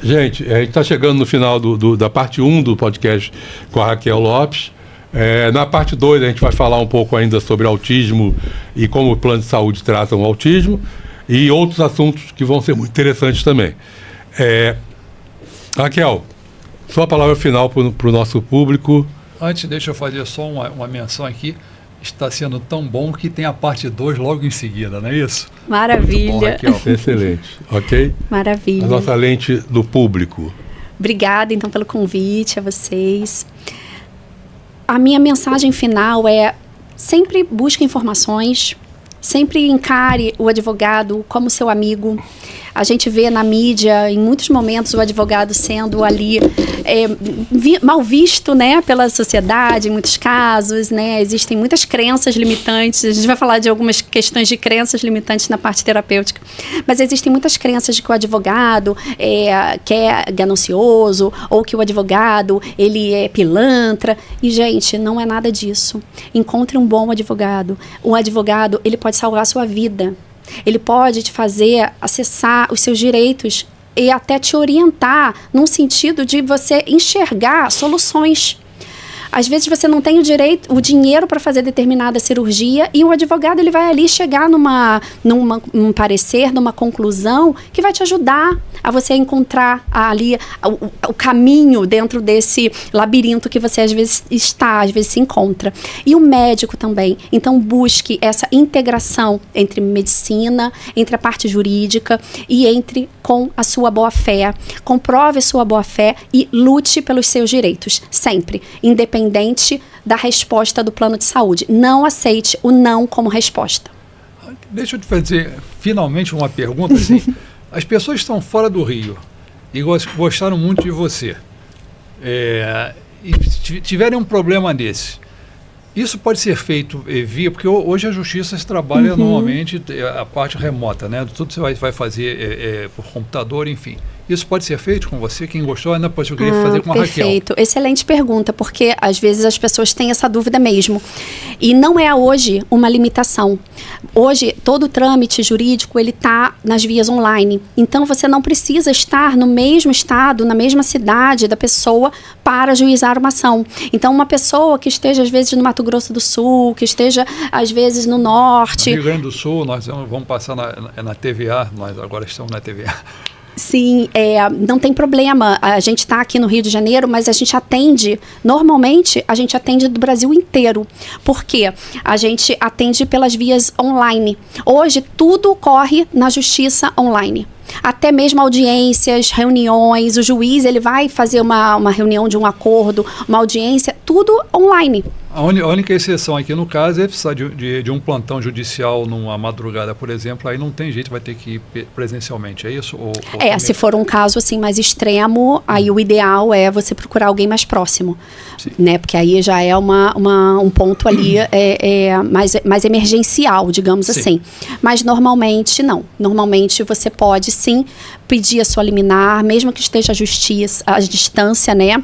Gente, a gente está chegando no final da parte 1 do podcast com a Raquel Lopes. Na parte 2 a gente vai falar um pouco ainda sobre autismo e como o plano de saúde trata o autismo e outros assuntos que vão ser muito interessantes também. Raquel, sua palavra final para o nosso público.
Antes, deixa eu fazer só uma menção aqui. Está sendo tão bom que tem a parte 2 logo em seguida, não é isso?
Maravilha.
Muito bom, Raquel.
Excelente, ok?
Maravilha.
A nossa lente do público.
Obrigada, então, pelo convite a vocês. A minha mensagem final é: sempre busque informações, sempre encare o advogado como seu amigo. A gente vê na mídia, em muitos momentos, o advogado sendo ali mal visto, né, pela sociedade, em muitos casos, né? Existem muitas crenças limitantes. A gente vai falar de algumas questões de crenças limitantes na parte terapêutica. Mas existem muitas crenças de que o advogado que é ganancioso, ou que o advogado ele é pilantra. E, gente, não é nada disso. Encontre um bom advogado. Um advogado, ele pode salvar a sua vida. Ele pode te fazer acessar os seus direitos e até te orientar num sentido de você enxergar soluções. Às vezes você não tem o dinheiro para fazer determinada cirurgia e o advogado ele vai ali chegar num parecer, numa conclusão que vai te ajudar a você encontrar ali o caminho dentro desse labirinto que você às vezes se encontra. E o médico também. Então busque essa integração entre medicina, entre a parte jurídica e com a sua boa-fé. Comprove a sua boa-fé e lute pelos seus direitos, sempre, independente da resposta do plano de saúde. Não aceite o não como resposta.
Deixa eu te fazer finalmente uma pergunta. Assim, as pessoas estão fora do Rio e gostaram muito de você e tiverem um problema desse. Isso pode ser feito porque hoje a justiça se trabalha normalmente a parte remota, né? Tudo você vai fazer por computador, enfim. Isso pode ser feito com você? Quem gostou, ainda pode eu queria fazer com a Raquel.
Perfeito. Excelente pergunta, porque às vezes as pessoas têm essa dúvida mesmo. E não é hoje uma limitação. Hoje, todo o trâmite jurídico, ele está nas vias online. Então, você não precisa estar no mesmo estado, na mesma cidade da pessoa para ajuizar uma ação. Então, uma pessoa que esteja, às vezes, no Mato Grosso do Sul, que esteja, às vezes, no Norte...
No Rio Grande do Sul, nós vamos passar na TVA, nós agora estamos na TVA.
Sim, não tem problema. A gente está aqui no Rio de Janeiro, mas a gente atende, normalmente, a gente atende do Brasil inteiro. Por quê? A gente atende pelas vias online. Hoje, tudo ocorre na justiça online. Até mesmo audiências, reuniões, o juiz ele vai fazer uma reunião de um acordo, uma audiência, tudo online.
A única exceção aqui no caso é precisar de um plantão judicial numa madrugada, por exemplo, aí não tem jeito, vai ter que ir presencialmente, é isso?
Se for um caso assim mais extremo, aí o ideal é você procurar alguém mais próximo, né? Porque aí já é um ponto ali mais emergencial, digamos assim. Mas normalmente não. Normalmente você pode sim pedir a sua liminar, mesmo que esteja à distância, né?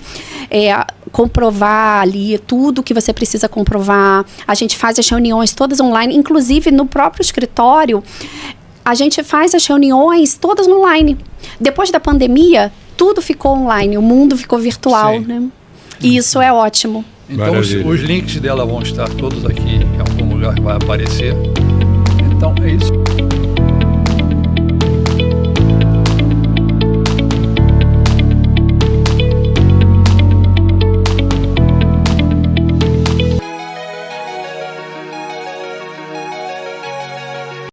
Comprovar ali tudo que você precisa comprovar. A gente faz as reuniões todas online, inclusive no próprio escritório, a gente faz as reuniões todas online. Depois da pandemia, tudo ficou online, o mundo ficou virtual, né? E isso é ótimo.
Então os links dela vão estar todos aqui, em algum lugar vai aparecer. Então é isso.